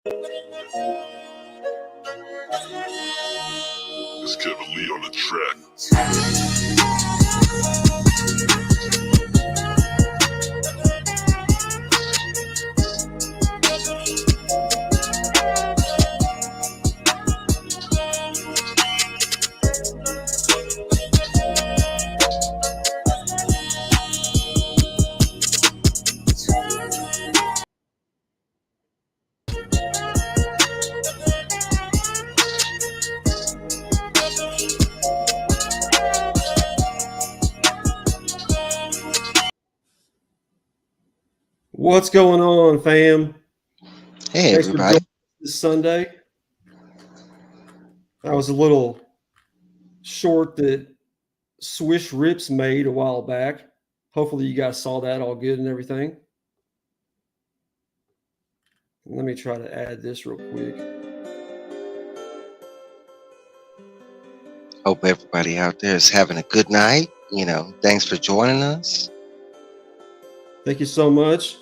It's Kevin Lee on the track. What's going on, fam? Hey, Thanks for everybody. joining us this Sunday. That was a little short that Swish Rips made a while back. Hopefully you guys saw that all good and everything. Let me try to add this real quick. Hope everybody out there is having a good night. Thanks for joining us. Thank you so much.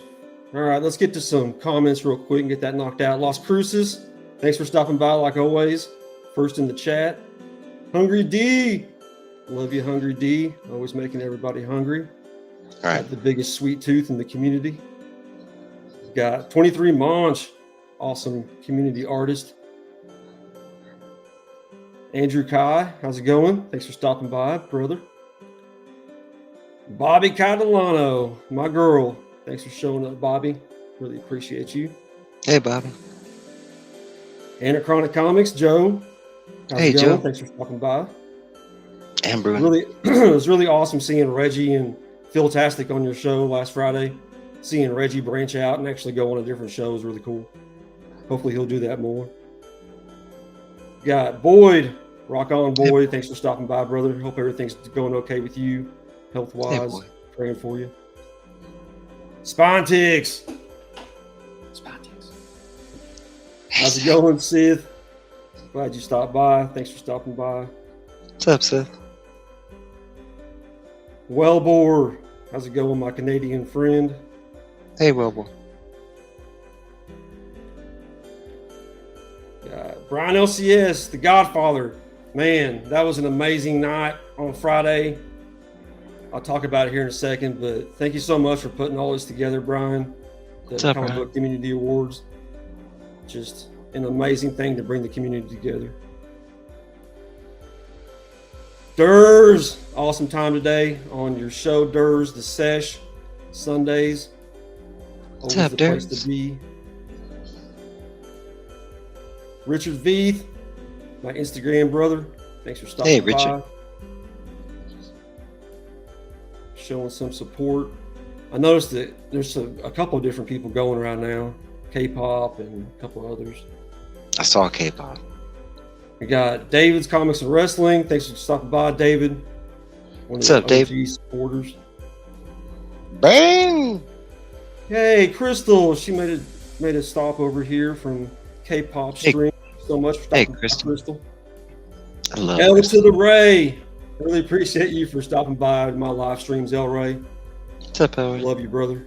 All right, let's get to some comments real quick and get that knocked out. Los Cruces, thanks for stopping by like always. First in the chat. Hungry D. Love you, Hungry D. Always making everybody hungry. All right. Got the biggest sweet tooth in the community. Got 23 Monch, awesome community artist. Andrew Kai, how's it going? Thanks for stopping by, brother. Bobby Catalano, my girl. Thanks for showing up, Bobby. Really appreciate you. Hey, Bobby. Anachronic Comics, Joe. How's Hey, it going? Joe. Thanks for stopping by. And Bruno. Really, it was really awesome seeing Reggie and Phil-tastic on your show last Friday. Seeing Reggie branch out and actually go on a different show is really cool. Hopefully he'll do that more. Got Boyd. Rock on, Boyd. Thanks for stopping by, brother. Hope everything's going okay with you, health-wise. Boyd. Praying for you. Spontics. How's it going, Sith? Glad you stopped by. Thanks for stopping by. What's up, Seth? Wellbore. How's it going, my Canadian friend? Hey, Wilbur. Brian LCS, the Godfather. Man, that was an amazing night on Friday. I'll talk about it here in a second, but thank you so much for putting all this together, Brian. The What's up, Comic Brian? Book Community Awards. Just an amazing thing to bring the community together. Durs, awesome time today on your show, Durs, the Sesh, Sundays. What's Always up, the place Durs? to be. Richard Veith, my Instagram brother. Thanks for stopping Hey, by. Richard. Showing some support. I noticed that there's a couple of different people going right now. K-pop and a couple others. I saw K-pop. We got David's Comics and Wrestling. Thanks for stopping by, David. One What's of up, the Dave? OG supporters. Bang! Hey, Crystal. She made a stop over here from K-pop Hey. stream. Thank you so much for Hey, stopping by, Crystal. Crystal. I love El Crystal. to the Ray. Really appreciate you for stopping by my live streams, El Ray. What's up, Howard? Love you, brother.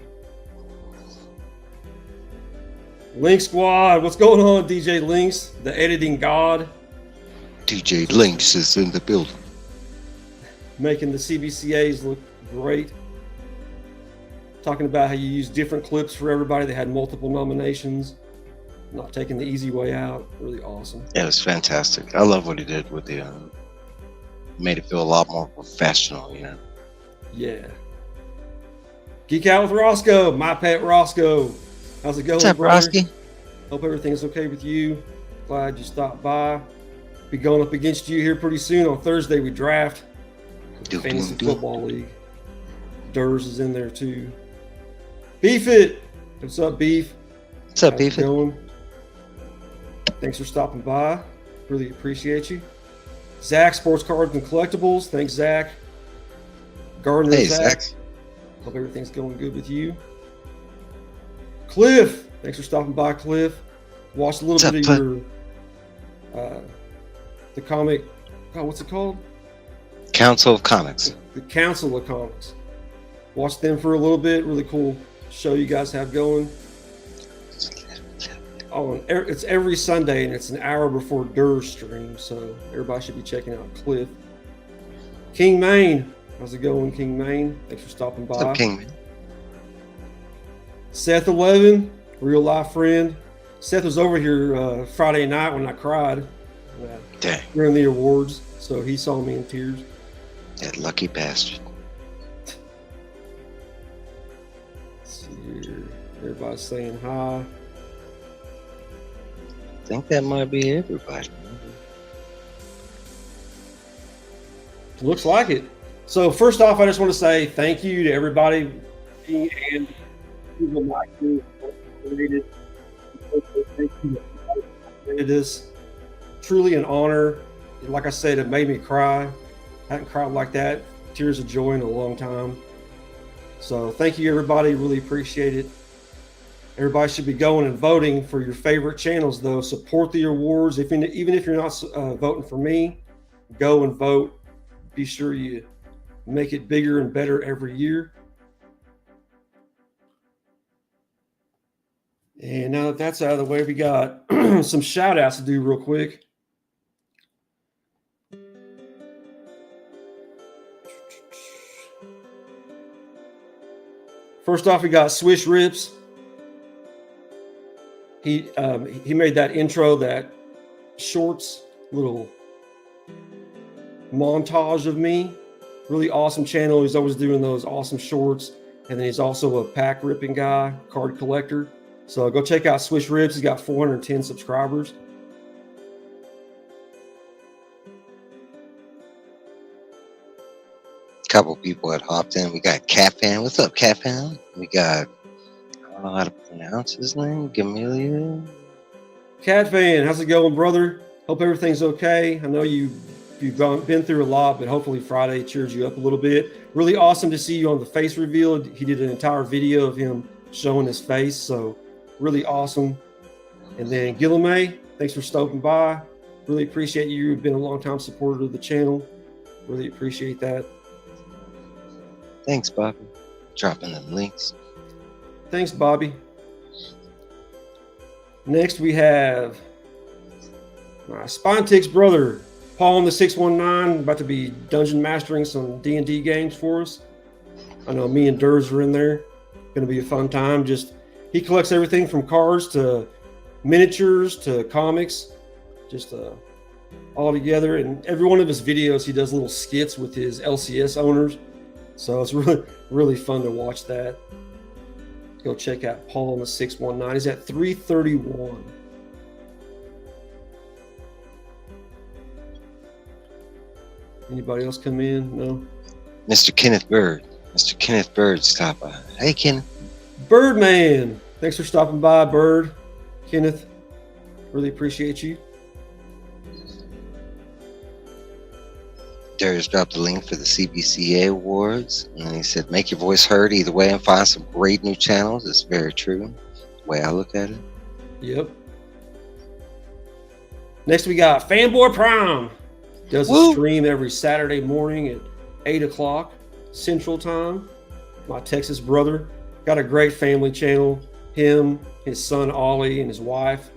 Link Squad, what's going on, DJ Links, the editing god, DJ Lynx is in the building. making the CBCAs look great. Talking about how you use different clips for everybody. They had multiple nominations. Not taking the easy way out. Really awesome. Yeah, it was fantastic. I love what he did with the. Made it feel a lot more professional, Yeah. Geek Out with Roscoe, my pet Roscoe. How's it going, What's up, brother? Roski? Hope everything's okay with you. Glad you stopped by. Be going up against you here pretty soon. On Thursday, we draft the Doom, Fantasy doom, doom. Football League. Durs is in there too. Beef It. What's up, Beef? What's up, How's it Beef? going? Thanks for stopping by. Really appreciate you. Zach, Sports Cards and Collectibles. Thanks, Zach. Gardner Hey, Zach. Zach. Hope everything's going good with you. Cliff. Thanks for stopping by, Cliff. Watched a little What's up, bit Cliff? of your the comic. God, what's it called? Council of Comics. The Council of Comics. Watched them for a little bit. Really cool show you guys have going. it's every Sunday, and it's an hour before Durr's stream, so everybody should be checking out Cliff. King Maine, how's it going, King Maine? Thanks for stopping by. What's up, King? Seth 11, real life friend. Seth was over here Friday night when I cried Dang, during the awards, so he saw me in tears. that lucky bastard. Let's see here. Everybody's saying hi. I think that might be everybody. Looks like it. So first off, I just want to say thank you to everybody and people like you. Thank you. It is truly an honor. Like I said, it made me cry. I hadn't cried like that, tears of joy in a long time. So thank you, everybody. Really appreciate it. Everybody should be going and voting for your favorite channels, though. Support the awards. Even if you're not voting for me, go and vote. Be sure you make it bigger and better every year. And now that that's out of the way, we got some shout outs to do real quick. First off, we got Swish Rips. He made that intro, that shorts little montage of me. Really awesome channel. He's always doing those awesome shorts. And then he's also a pack ripping guy, card collector. So go check out Swish Rips. He's got 410 subscribers. Couple people had hopped in. We got Cat Fan. What's up, Cat Fan? We got, I don't know how to pronounce his name, Gamelia. Cat Fan, how's it going, brother? Hope everything's okay. I know you've been through a lot, but hopefully Friday cheers you up a little bit. Really awesome to see you on the face reveal. He did an entire video of him showing his face, so really awesome. And then Gillamay, thanks for stopping by. Really appreciate you. You've been a long time supporter of the channel. Really appreciate that. Thanks, Bobby. Dropping them links. Thanks, Bobby. Next, we have my Spontics brother, Paul in the 619, about to be dungeon mastering some D&D games for us. I know me and Durs are in there. Going to be a fun time. He collects everything from cards to miniatures to comics, just all together. And every one of his videos, he does little skits with his LCS owners. So it's really, really fun to watch that. Go check out Paul in the 619. He's at 331. Anybody else come in? No? Mr. Kenneth Bird. Mr. Kenneth Bird stopped by. Hey, Kenneth. Birdman. Thanks for stopping by, Bird. Kenneth, really appreciate you. Darius dropped a link for the CBCA Awards, and he said, make your voice heard either way and find some great new channels. It's very true, the way I look at it. Yep. Next, we got Fanboy Prime. Does Woo! a stream every Saturday morning at 8 o'clock Central Time. My Texas brother. Got a great family channel. Him, his son Ollie, and his wife,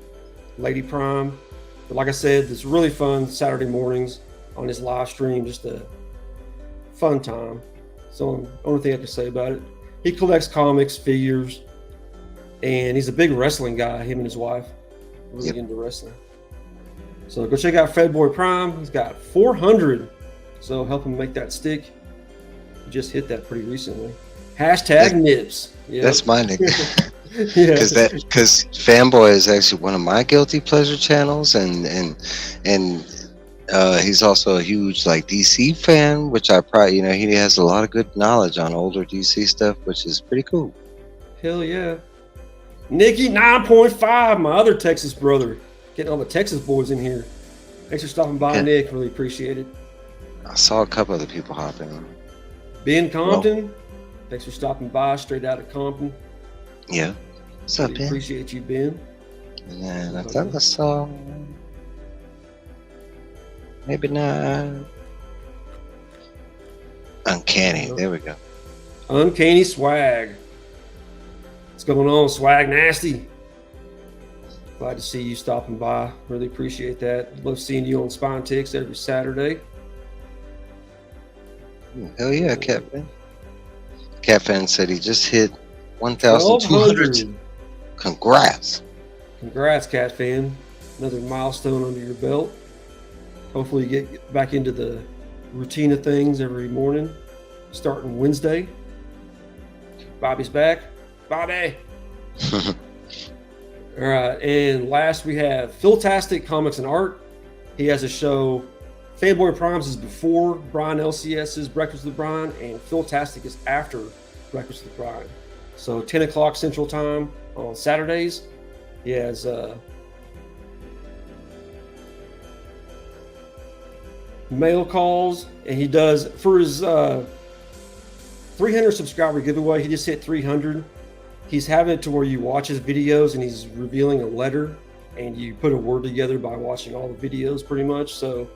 Lady Prime. But like I said, it's really fun Saturday mornings on his live stream. Just a fun time. So the only thing I can say about it. He collects comics, figures, and he's a big wrestling guy, him and his wife. Really into wrestling. So go check out Fedboy Prime. He's got 400. So help him make that stick. He just hit that pretty recently. Hashtag Nips. Yep. That's my nickname. Yeah. Because Fanboy is actually one of my guilty pleasure channels, and he's also a huge DC fan, which I probably he has a lot of good knowledge on older DC stuff, which is pretty cool. Hell yeah. Nikki 9.5, my other Texas brother, getting all the Texas boys in here. Thanks for stopping by, Yeah. Nick. Really appreciate it. I saw a couple other people hop in. Ben Compton, thanks for stopping by, straight out of Compton. Yeah. What's up, Really Ben? appreciate you, Ben. And then I thought I saw maybe not Uncanny. There we go. Uncanny Swag. What's going on, Swag Nasty? Glad to see you stopping by. Really appreciate that. Love seeing you on Spine Ticks every Saturday. Hell yeah, Catfan. Catfan said he just hit 1,200. Congrats. Congrats, Cat Fan. Another milestone under your belt. Hopefully you get back into the routine of things every morning, starting Wednesday. Bobby's back. Bobby! All right, and last we have Philtastic Comics and Art. He has a show. Fanboy Primes is before Brian LCS's Breakfast with Brian, and Philtastic is after Breakfast with Brian. So 10 o'clock Central Time on Saturdays. He has mail calls, and he does for his 300 subscriber giveaway. He just hit 300. He's having it to where you watch his videos and he's revealing a letter, and you put a word together by watching all the videos pretty much. So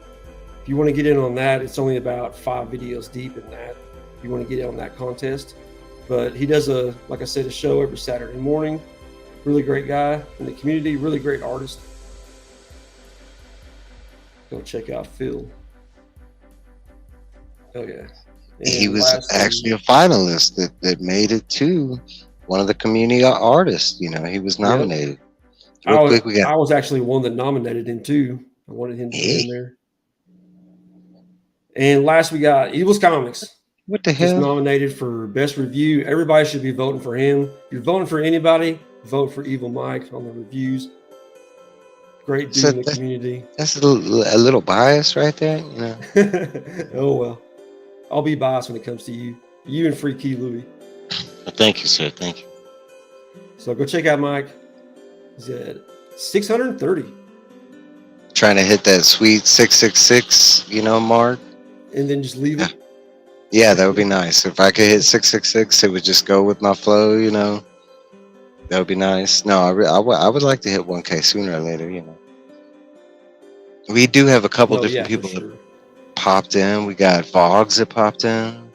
if you want to get in on that, it's only about 5 videos deep in that. If you want to get in on that contest. But he does like I said, a show every Saturday morning. Really great guy in the community, really great artist. Go check out Phil. Oh yeah. And he was actually a finalist that made it to one of the community artists. You know, he was nominated. Yep. I was actually one that nominated him too. I wanted him to be in there. And last we got Evil's Comics. What the hell? Just nominated for best review. Everybody should be voting for him. If you're voting for anybody, vote for Evil Mike on the reviews. Great dude in the community. That's a little bias right there, you know. Oh well. I'll be biased when it comes to you. You and Free Key Louie. Thank you, sir. Thank you. So go check out Mike. He's at 630. Trying to hit that sweet 666, mark. And then just leave it. Yeah, that would be nice. If I could hit 666, it would just go with my flow, That would be nice. No, I would like to hit 1K sooner or later, We do have a couple different people that popped in. We got Vogs that popped in.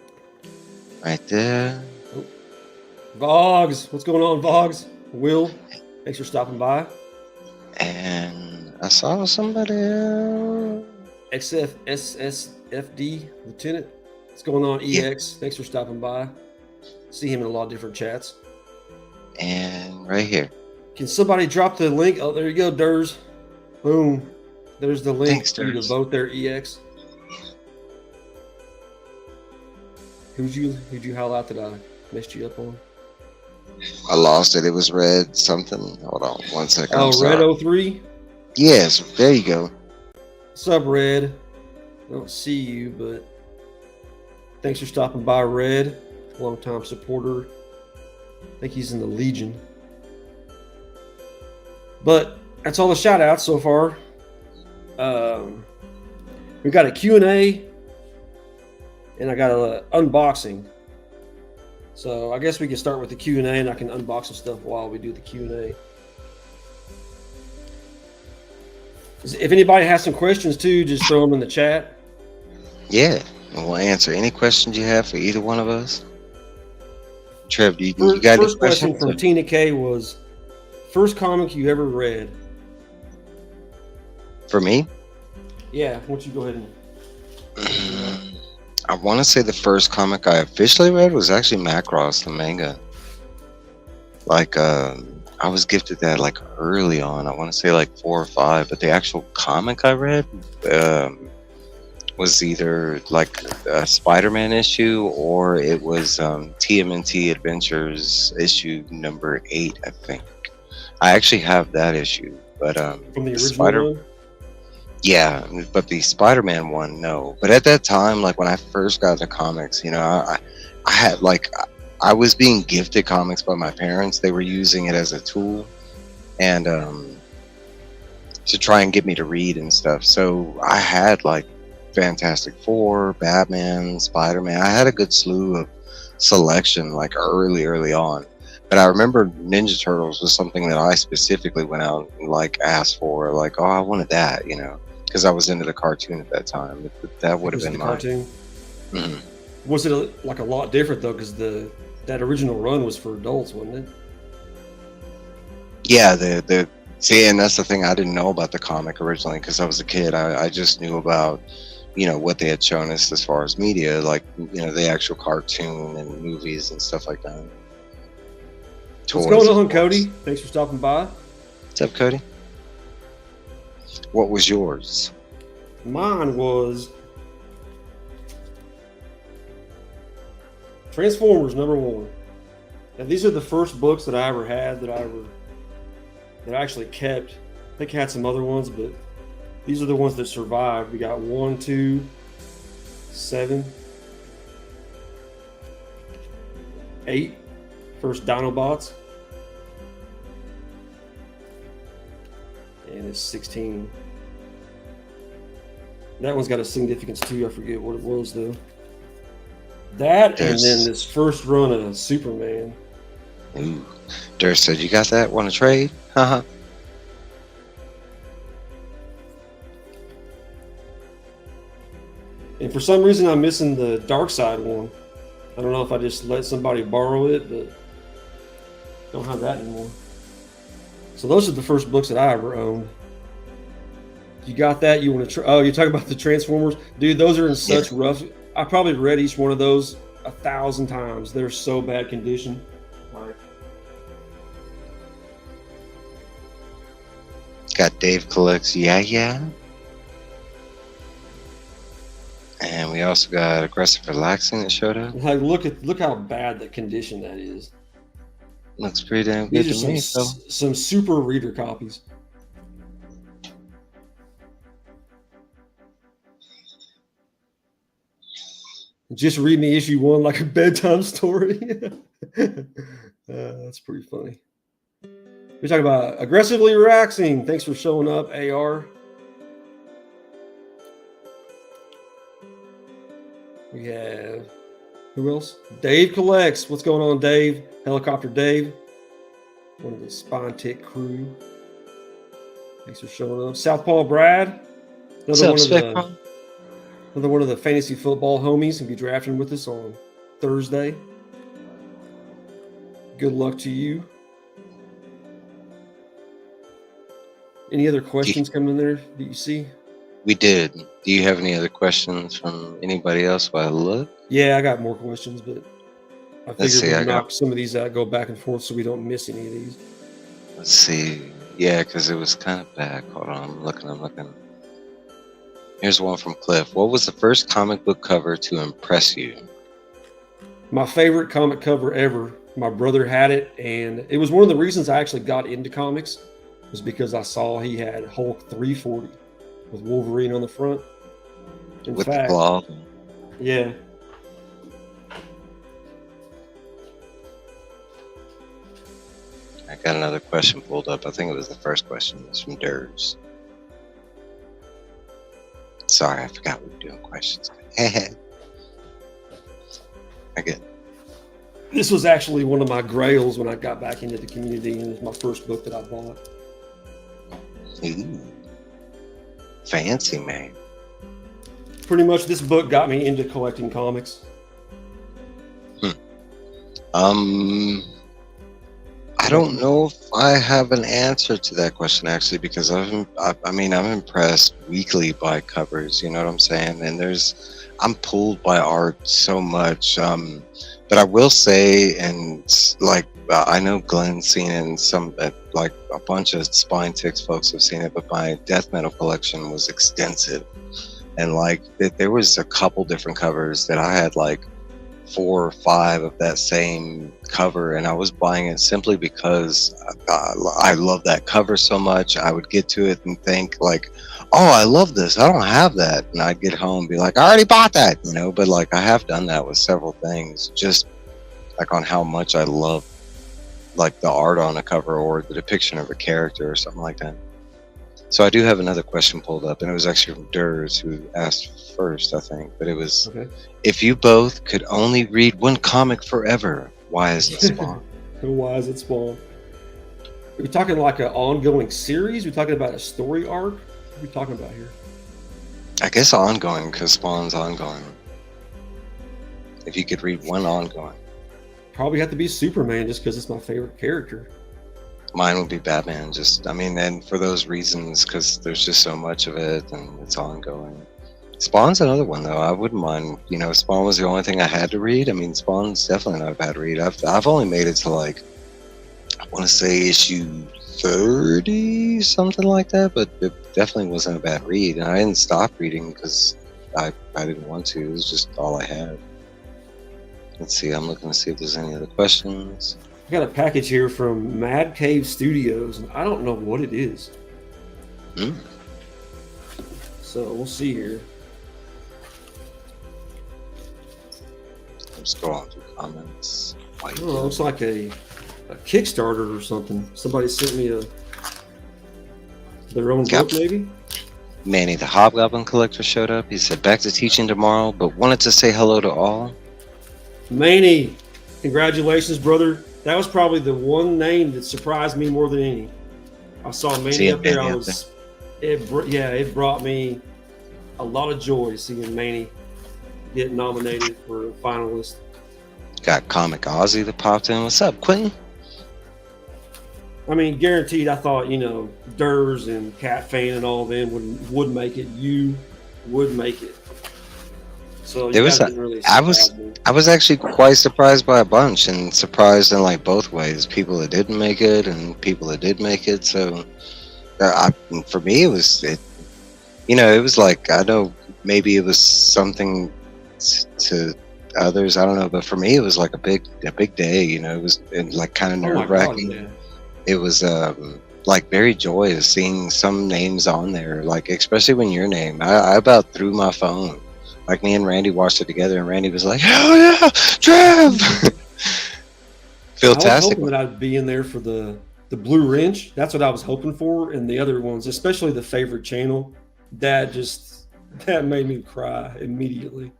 Right there. Oh. Vogs. What's going on, Vogs? Will, thanks for stopping by. And I saw somebody else. SFD Lieutenant. What's going on, EX? Thanks for stopping by. See him in a lot of different chats. And right here. Can somebody drop the link? Oh, there you go, Durs. Boom. There's the link for you to vote there, EX. Who'd you howl out that I messed you up on? I lost it. It was Red something. Hold on 1 second. Oh, Red 03? Yes, there you go. What's up, Red? I don't see you, but thanks for stopping by, Red. Long-time supporter. I think he's in the Legion. But that's all the shout-outs so far. We got a Q&A, and I got an unboxing. So I guess we can start with the Q&A, and I can unbox some stuff while we do the Q&A. If anybody has some questions too, just throw them in the chat. Yeah, and we'll answer any questions you have for either one of us. Trev, you got any first question from Tina K was, first comic you ever read? For me? Yeah, why don't you go ahead and... I want to say the first comic I officially read was actually Macross, the manga. Like, I was gifted that like early on. I want to say like 4 or 5, but the actual comic I read was either like a Spider-Man issue or it was TMNT Adventures issue number 8, I think. I actually have that issue, but from the original one? Yeah, but the Spider-Man one, no. But at that time, like when I first got into comics, I had like, I was being gifted comics by my parents. They were using it as a tool and to try and get me to read and stuff. So I had like Fantastic Four, Batman, Spider-Man. I had a good slew of selection like early on. But I remember Ninja Turtles was something that I specifically went out and like asked for, like, oh, I wanted that, because I was into the cartoon at that time. That would have been my cartoon. Mm-hmm. Was it like a lot different though? Because that original run was for adults, wasn't it? Yeah, the See, and that's the thing. I didn't know about the comic originally because I was a kid. I just knew about, what they had shown us as far as media, like, the actual cartoon and movies and stuff like that. What's going on, Cody? Thanks for stopping by. What's up, Cody? What was yours? Mine was Transformers #1. Now, these are the first books that I ever had that I actually kept. I think I had some other ones, but these are the ones that survived. We got 1, 2, 7, 8. First Dinobots. And it's 16. That one's got a significance too. I forget what it was though. That and then this first run of Superman. Ooh. Durst said, "You got that? Want to trade?" Haha. And for some reason, I'm missing the Dark Side one. I don't know if I just let somebody borrow it, but don't have that anymore. So those are the first books that I ever owned. You got that? You want to? Oh, you're talking about the Transformers, dude. Those are in such rough. I probably read each one of those 1,000 times. They're so bad condition. Like, got Dave collects, yeah. And we also got Aggressive Relaxing that showed up. like look how bad the condition that is. Looks pretty damn good These to are me. some super reader copies. Just reading the issue 1 like a bedtime story. That's pretty funny. We're talking about Aggressively Relaxing. Thanks for showing up, AR. We have, who else? Dave Collects. What's going on, Dave? Helicopter Dave. One of the Spine Tick crew. Thanks for showing up. Southpaw Brad. Another one of the fantasy football homies. Will be drafting with us on Thursday. Good luck to you. Any other questions coming in there that you see? We did. Do you have any other questions from anybody else while I look? Yeah, I got more questions, but I Let's see, figured we'd knock some of these out, go back and forth so we don't miss any of these. Let's see. Yeah, because it was kind of back. Hold on, I'm looking. Here's one from Cliff. What was the first comic book cover to impress you? My favorite comic cover ever. My brother had it, and it was one of the reasons I actually got into comics was because I saw he had Hulk 340 with Wolverine on the front. In With fact, the claw? Yeah. I got another question pulled up. I think it was the first question. It's from Durs. Sorry, I forgot we were doing questions. I get. This was actually one of my grails when I got back into the community, and it was my first book that I bought. Ooh. Fancy, man. Pretty much this book got me into collecting comics. I don't know if I have an answer to that question actually, because I'm impressed weekly by covers. You know what I'm saying? And I'm pulled by art so much. But I will say, and like I know Glenn's seen it, and some like a bunch of Spine Ticks folks have seen it. But my death metal collection was extensive, and like there was a couple different covers that I had like 4 or 5 of that same cover, and I was buying it simply because I love that cover so much. I would get to it and think like, oh, I love this, I don't have that, and I'd get home and be like, I already bought that, you know. But like I have done that with several things, just like on how much I love like the art on a cover or the depiction of a character or something like that. So I do have another question pulled up, and it was actually from Durs, who asked first, I think. But it was, okay. If you both could only read one comic forever, why is it Spawn? Why is it Spawn? Are we talking like an ongoing series? Are we talking about a story arc? What are we talking about here? I guess ongoing, because Spawn's ongoing. If you could read one ongoing. Probably have to be Superman, just because it's my favorite character. Mine would be Batman. Just, I mean, and for those reasons, because there's just so much of it and it's ongoing. Spawn's another one though. I wouldn't mind. You know, Spawn was the only thing I had to read. I mean, Spawn's definitely not a bad read. I've only made it to like, I want to say issue 30, something like that. But it definitely wasn't a bad read, and I didn't stop reading because I didn't want to. It was just all I had. Let's see. I'm looking to see if there's any other questions. I got a package here from Mad Cave Studios, and I don't know what it is. So we'll see here. I'm scrolling through comments. Oh, it looks like a Kickstarter or something. Somebody sent me their own book, maybe? Manny, the Hobgoblin Collector, showed up. He said, back to teaching tomorrow, but wanted to say hello to all. Manny, congratulations, brother. That was probably the one name that surprised me more than any. I saw Manny up there. It brought me a lot of joy seeing Manny get nominated for a finalist. Got Comic Ozzy that popped in. What's up, Quentin? I mean, guaranteed. I thought, Durs and Cat Fan and all of them would make it. You would make it. So I was actually quite surprised by a bunch, and surprised in like both ways. People that didn't make it and people that did make it. So for me, it was like, I know maybe it was something to others, I don't know, but for me it was like a big day. It was like kind of nerve-wracking. It was like very joyous seeing some names on there, like especially when your name, I about threw my phone. Like, me and Randy watched it together, and Randy was like, hell yeah, Trev! Fantastic. I was hoping that I'd be in there for the Blue Wrench. That's what I was hoping for, and the other ones, especially the favorite channel, that made me cry immediately.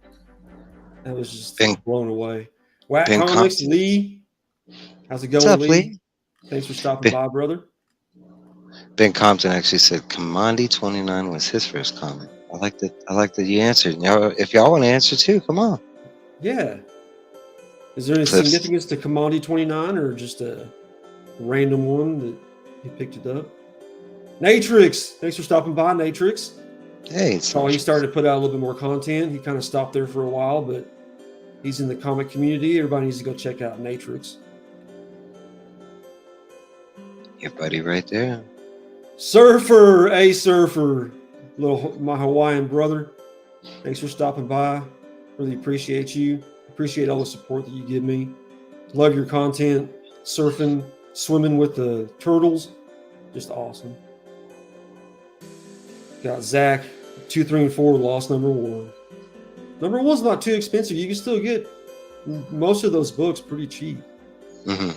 I was just blown away. Whack Comics, Lee. How's it going, What's up, Lee? Thanks for stopping by, brother. Ben Compton actually said Commandi 29 was his first comic. I like that you answered. If y'all want to answer too, come on. Yeah. Is there any significance to Commandi 29, or just a random one that he picked it up? Natrix, thanks for stopping by, Natrix. Hey, he started to put out a little bit more content. He kind of stopped there for a while, but he's in the comic community. Everybody needs to go check out Natrix. Your buddy right there. Surfer, my Hawaiian brother. Thanks for stopping by. Really appreciate you. Appreciate all the support that you give me. Love your content. Surfing, swimming with the turtles. Just awesome. Got Zach, 2, 3, and 4 lost number 1. Number 1's not too expensive. You can still get most of those books pretty cheap. Mm-hmm.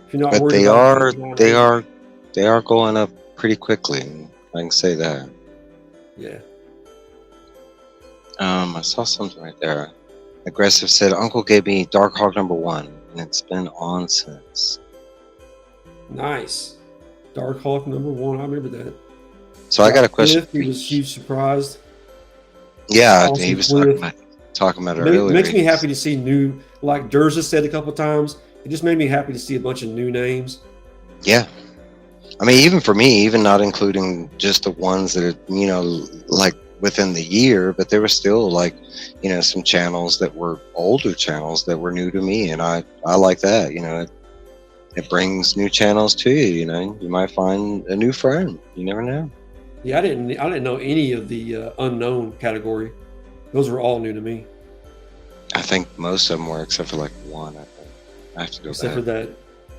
If you're not but worried they are going up pretty quickly. I can say that. Yeah. I saw something right there. Aggressive said, Uncle gave me Dark Hawk number 1, and it's been on since. Nice. Dark Hawk number 1. I remember that. So I got a question. He was huge surprised. Yeah, awesome. He was talking about it earlier. It makes me happy to see new, like Durza said a couple of times, it just made me happy to see a bunch of new names. Yeah. I mean, even for me, even not including just the ones that are, like within the year, but there were still like, some channels that were older channels that were new to me. And I like that, it brings new channels to you, you might find a new friend. You never know. Yeah, I didn't know any of the unknown category. Those were all new to me. I think most of them were, except for like one. I think I have to go except for that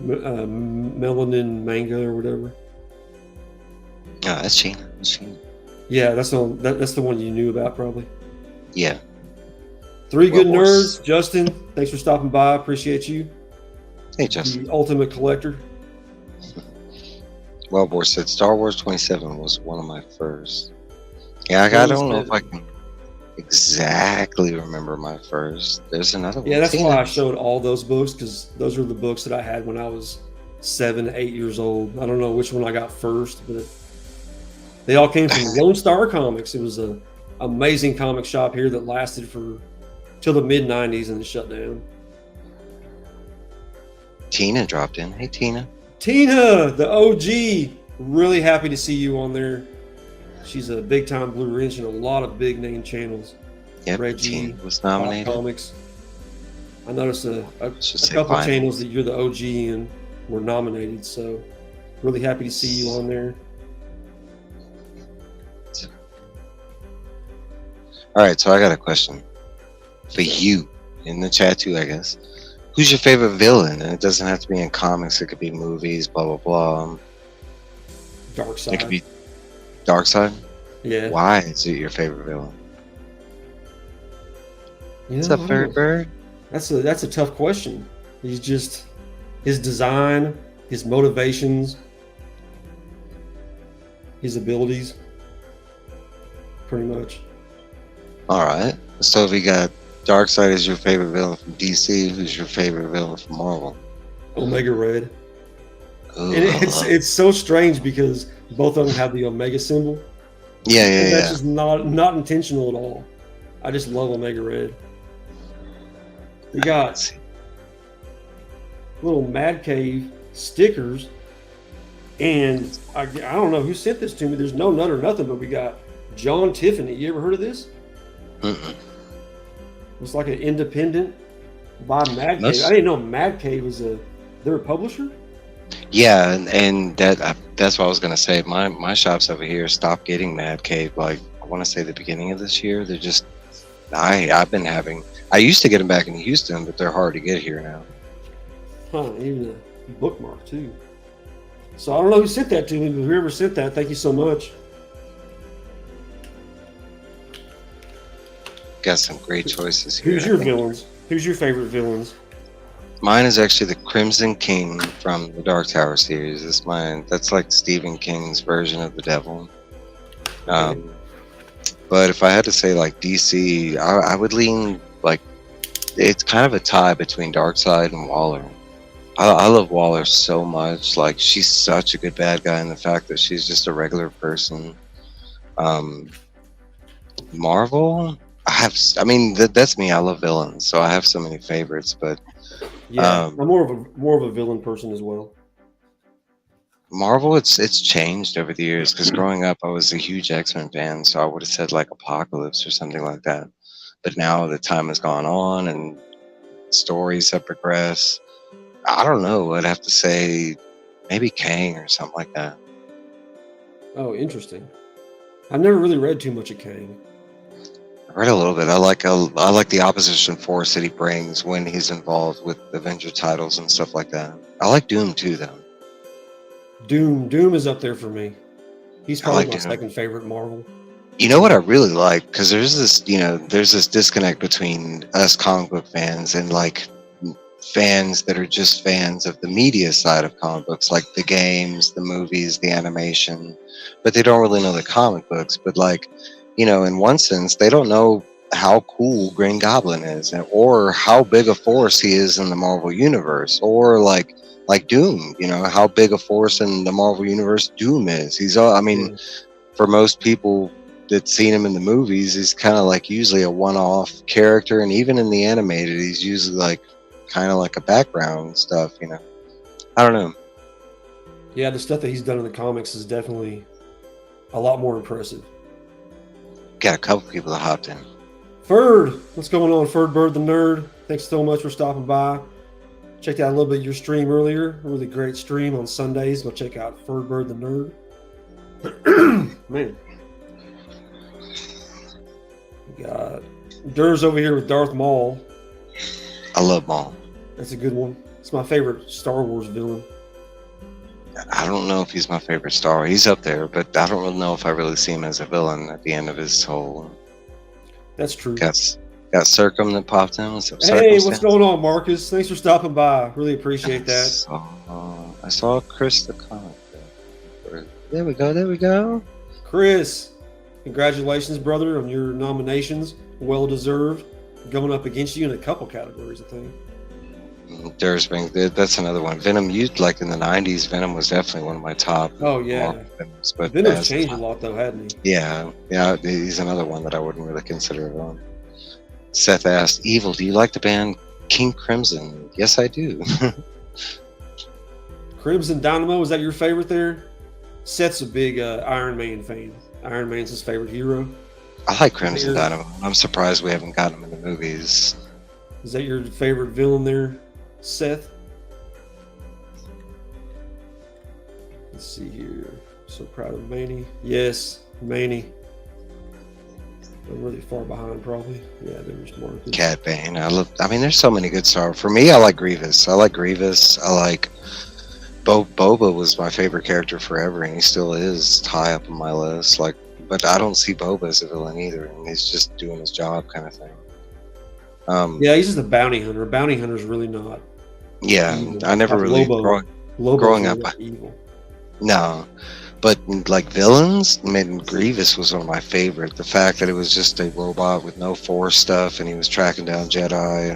melanin manga or whatever. No, that's Sheena. Yeah, that's the one you knew about probably. Yeah. 3 Good Nerds, Justin. Thanks for stopping by. Appreciate you. Hey, Justin. The ultimate collector. Wellbore said Star Wars 27 was one of my first. Yeah, I don't know if I can exactly remember my first. There's another one. Yeah, that's why I showed all those books, because those are the books that I had when I was 7, 8 years old. I don't know which one I got first, but they all came from Lone Star Comics. It was an amazing comic shop here that lasted till the mid-90s and then shut down. Tina dropped in. Hey, Tina. Tina, the OG. Really happy to see you on there. She's a big time Blue Wrench in a lot of big name channels. Yep, Reggie Tina was Pop nominated. Comics. I noticed a Should say couple finals. channels that you're the OG and were nominated. So really happy to see you on there. All right, so I got a question for you in the chat too, I guess. Who's your favorite villain? And it doesn't have to be in comics. It could be movies, blah blah blah. Dark It Side. could be Darkseid. Yeah. Why is it your favorite villain? You What's know, up, I don't know. Bird? That's a tough question. He's just his design, his motivations, his abilities, pretty much. All right. So if we got Darkseid is your favorite villain from DC, who's your favorite villain from Marvel? Omega Red. Ooh, And I love- it's so strange because both of them have the Omega symbol. yeah, And yeah, that's yeah. just not intentional at all. I just love Omega Red. We got little Mad Cave stickers, and I don't know who sent this to me. There's no nut or nothing, but we got John Tiffany. You ever heard of this? Mm-mm. It's like an independent by Mad That's- Cave. I didn't know Mad Cave was they're a publisher. Yeah, and that's what I was gonna say. My shops over here stopped getting Mad Cave. Like I want to say the beginning of this year. They're just I've been having. I used to get them back in Houston, but they're hard to get here now. Huh? Even a bookmark too. So I don't know who sent that to me, but whoever sent that, thank you so much. Got some great choices here. Who's I your think. villains? Who's your favorite villains? Mine is actually the Crimson King from the Dark Tower series. That's mine. That's like Stephen King's version of the devil. But if I had to say like DC, I would lean like it's kind of a tie between Darkseid and Waller. I love Waller so much. Like she's such a good bad guy, and the fact that she's just a regular person. Marvel, I mean that's me. I love villains, so I have so many favorites. But Yeah, Um, I'm more of a villain person as well. Marvel, it's changed over the years because growing up I was a huge X-Men fan, so I would have said like Apocalypse or something like that. But now the time has gone on and stories have progressed. I don't know. I'd have to say maybe Kang or something like that. Oh, interesting. I've never really read too much of Kang. I read a little bit. I like the opposition force that he brings when he's involved with Avenger titles and stuff like that. I like Doom too, though. Doom is up there for me. He's probably like my Doom. second favorite Marvel. You know what I really like? Because there's this disconnect between us comic book fans and like fans that are just fans of the media side of comic books, like the games, the movies, the animation, but they don't really know the comic books. But like, in one sense, they don't know how cool Green Goblin is, or how big a force he is in the Marvel universe, or like Doom. How big a force in the Marvel universe Doom is. Yeah. For most people that's seen him in the movies, he's kind of like usually a one-off character, and even in the animated, he's usually like kind of like a background stuff. I don't know. Yeah, the stuff that he's done in the comics is definitely a lot more impressive. Got a couple people that hopped in. Ferd, what's going on, Ferd Bird the Nerd? Thanks so much for stopping by. Checked out a little bit of your stream earlier. A really great stream on Sundays. Go check out Ferd Bird the Nerd. Man. We got Durs over here with Darth Maul. I love Maul. That's a good one. It's my favorite Star Wars villain. I don't know if he's my favorite Star. He's up there, but I don't really know if I really see him as a villain at the end of his whole. That's true. Got Circum that popped in. What's up, Hey, what's Circumstance? going on, Marcus? Thanks for stopping by. Really appreciate that. I saw Chris the comic. There we go. Chris, congratulations, brother, on your nominations. Well deserved. Going up against you in a couple categories, I think. That's another one. Venom, you like in the '90s. Venom was definitely one of my top. Oh, yeah. Marvel Venoms, but Venom's as- changed a lot, though, hadn't he? Yeah, he's another one that I wouldn't really consider a villain. Seth asked, "Evil, do you like the band King Crimson?" Yes, I do. Crimson Dynamo, is that your favorite there? Seth's a big Iron Man fan. Iron Man's his favorite hero. I like Crimson Dynamo. I'm surprised we haven't gotten him in the movies. Is that your favorite villain there, Seth? Let's see here. So proud of Manny. Yes, Manny. I'm really far behind, probably. Yeah, there's more. Cat Bane. I mean, there's so many good Star. For me, I like Grievous. I like Boba was my favorite character forever, and he still is high up on my list. Like, but I don't see Boba as a villain either, and he's just doing his job, kind of thing. Yeah, he's just a bounty hunter. A bounty hunter's really not. Yeah, evil. I never Like really Lobo's growing up. really evil. No, but like villains, I mean, Grievous was one of my favorite. The fact that it was just a robot with no Force stuff, and he was tracking down Jedi,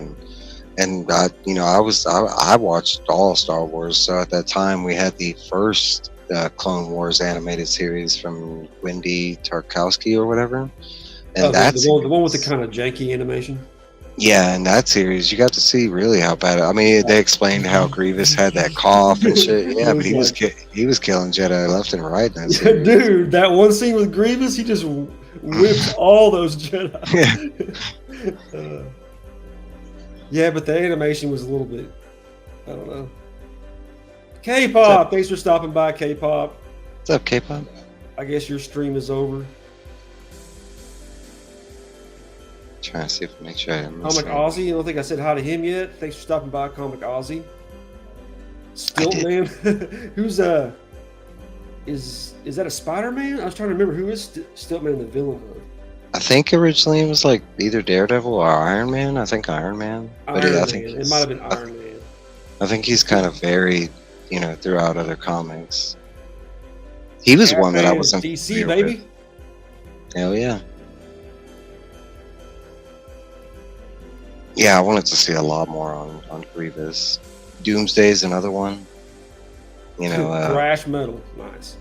and I watched all Star Wars. So at that time, we had the first Clone Wars animated series from Wendy Tarkowski or whatever, and the one with the kind of janky animation. Yeah, in that series, you got to see really how bad. I mean, they explained how Grievous had that cough and shit. Yeah, but he was killing Jedi left and right in that series. Dude, that one scene with Grievous, he just whipped all those Jedi. Yeah. Yeah, but the animation was a little bit, I don't know. K-pop, thanks for stopping by, K-pop. What's up, K-pop? I guess your stream is over. Trying to see if make sure I didn't miss Comic anything. Aussie, I don't think I said hi to him yet. Thanks for stopping by, Comic Aussie. Stiltman, who's is that a Spider-Man? I was trying to remember who is Stiltman the villain of. I think originally it was like either Daredevil or Iron Man. I think Iron Man. But Iron I Man. think It might have been Iron Man. I think he's kind of varied, throughout other comics. He was one that I wasn't DC, familiar baby. with. Hell yeah. Yeah, I wanted to see a lot more on Grievous. Doomsday is another one. Thrash metal, nice.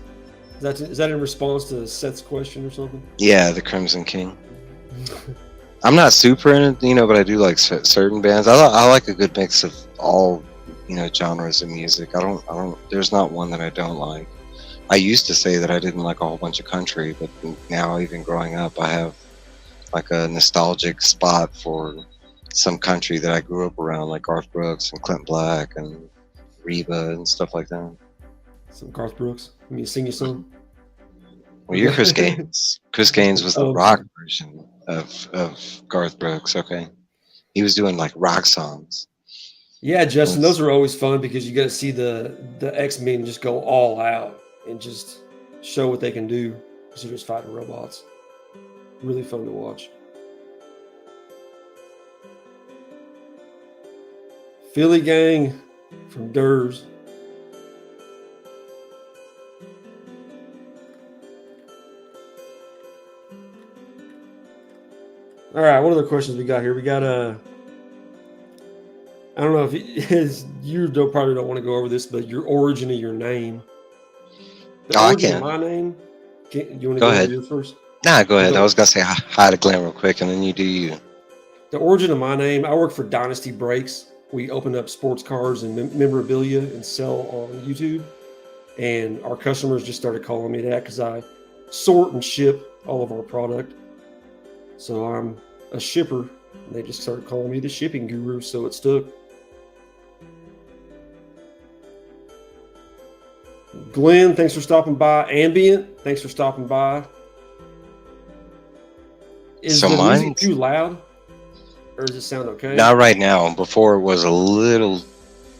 Is that in response to Seth's question or something? Yeah, the Crimson King. I'm not super in it, but I do like certain bands. I like a good mix of all, genres of music. I don't. There's not one that I don't like. I used to say that I didn't like a whole bunch of country, but now, even growing up, I have like a nostalgic spot for some country that I grew up around, like Garth Brooks and Clint Black and Reba and stuff like that. Some Garth Brooks. Let me sing you some. Well, you're Chris Gaines. Chris Gaines was the rock version of Garth Brooks. Okay, he was doing like rock songs. Yeah, Justin, those are always fun because you got to see the X-Men just go all out and just show what they can do because they're just fighting robots. Really fun to watch. Philly Gang from Durs. All right, what other questions we got here? We got I don't know if you probably don't want to go over this, but your origin of your name. I can. Of my name. You want to go ahead. Yours first? Nah, go ahead. I was gonna say hi to Glenn real quick, and then you do you. The origin of my name. I work for Dynasty Brakes. We open up sports cars and memorabilia and sell on YouTube. And our customers just started calling me that because I sort and ship all of our product. So I'm a shipper. And they just started calling me the shipping guru, so it stuck. Glenn, thanks for stopping by. Ambient, thanks for stopping by. Is the music too loud? Or does it sound okay? Not right now. Before it was a little,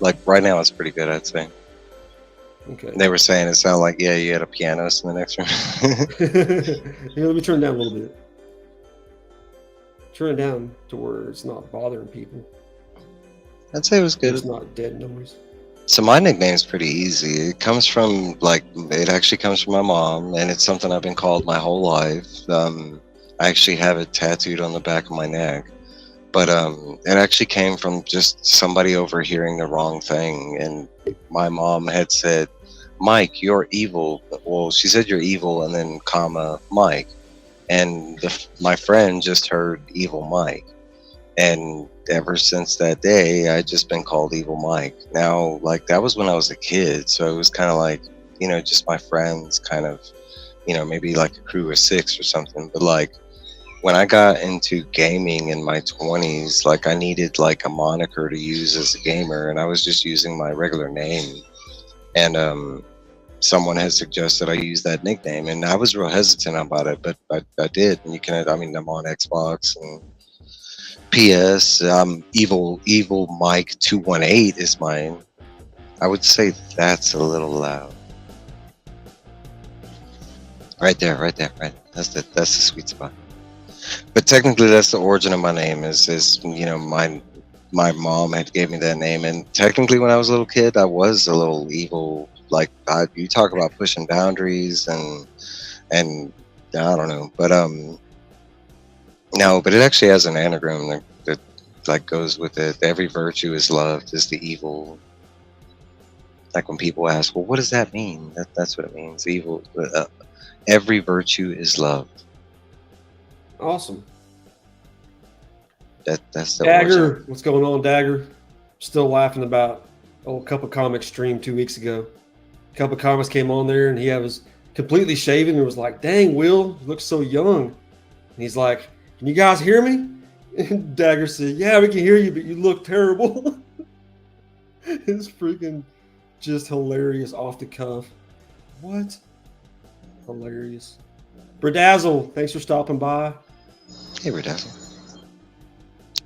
like right now it's pretty good, I'd say. Okay. They were saying it sounded like, you had a pianist in the next room. Here, let me turn it down a little bit. Turn it down to where it's not bothering people. I'd say it was good. It's not dead noise. So my nickname's pretty easy. It comes from it actually comes from my mom, and it's something I've been called my whole life. I actually have it tattooed on the back of my neck. But it actually came from just somebody overhearing the wrong thing. And my mom had said, "Mike, you're evil." Well, she said you're evil and then comma, Mike. And my friend just heard evil Mike. And ever since that day, I just been called Evil Mike. Now, like that was when I was a kid, so it was kind of like, just my friends, kind of, maybe like a crew of 6 or something. But like when I got into gaming in my 20s, like I needed like a moniker to use as a gamer, and I was just using my regular name. And someone had suggested I use that nickname, and I was real hesitant about it, but I did. And I mean, I'm on Xbox and PS. Evil Mike 218 is mine. I would say that's a little loud. Right there, right there, right. That's the sweet spot. But technically, that's the origin of my name. Is my mom had gave me that name, and technically, when I was a little kid, I was a little evil. Like you talk about pushing boundaries, and I don't know, but no, but it actually has an anagram that like goes with it. Every virtue is loved is the evil. Like when people ask, well, what does that mean? That's what it means. Evil. Every virtue is loved. Awesome. That's the Dagger, origin. what's going on, Dagger? Still laughing about old Cup of Comics stream 2 weeks ago. Cup of Comics came on there, and he was completely shaven and was like, "Dang, Will, you look so young." And he's like, "Can you guys hear me?" And Dagger said, "Yeah, we can hear you, but you look terrible." It's freaking just hilarious off the cuff. What? Hilarious. Berdazzle, thanks for stopping by. Hey, Redazzle.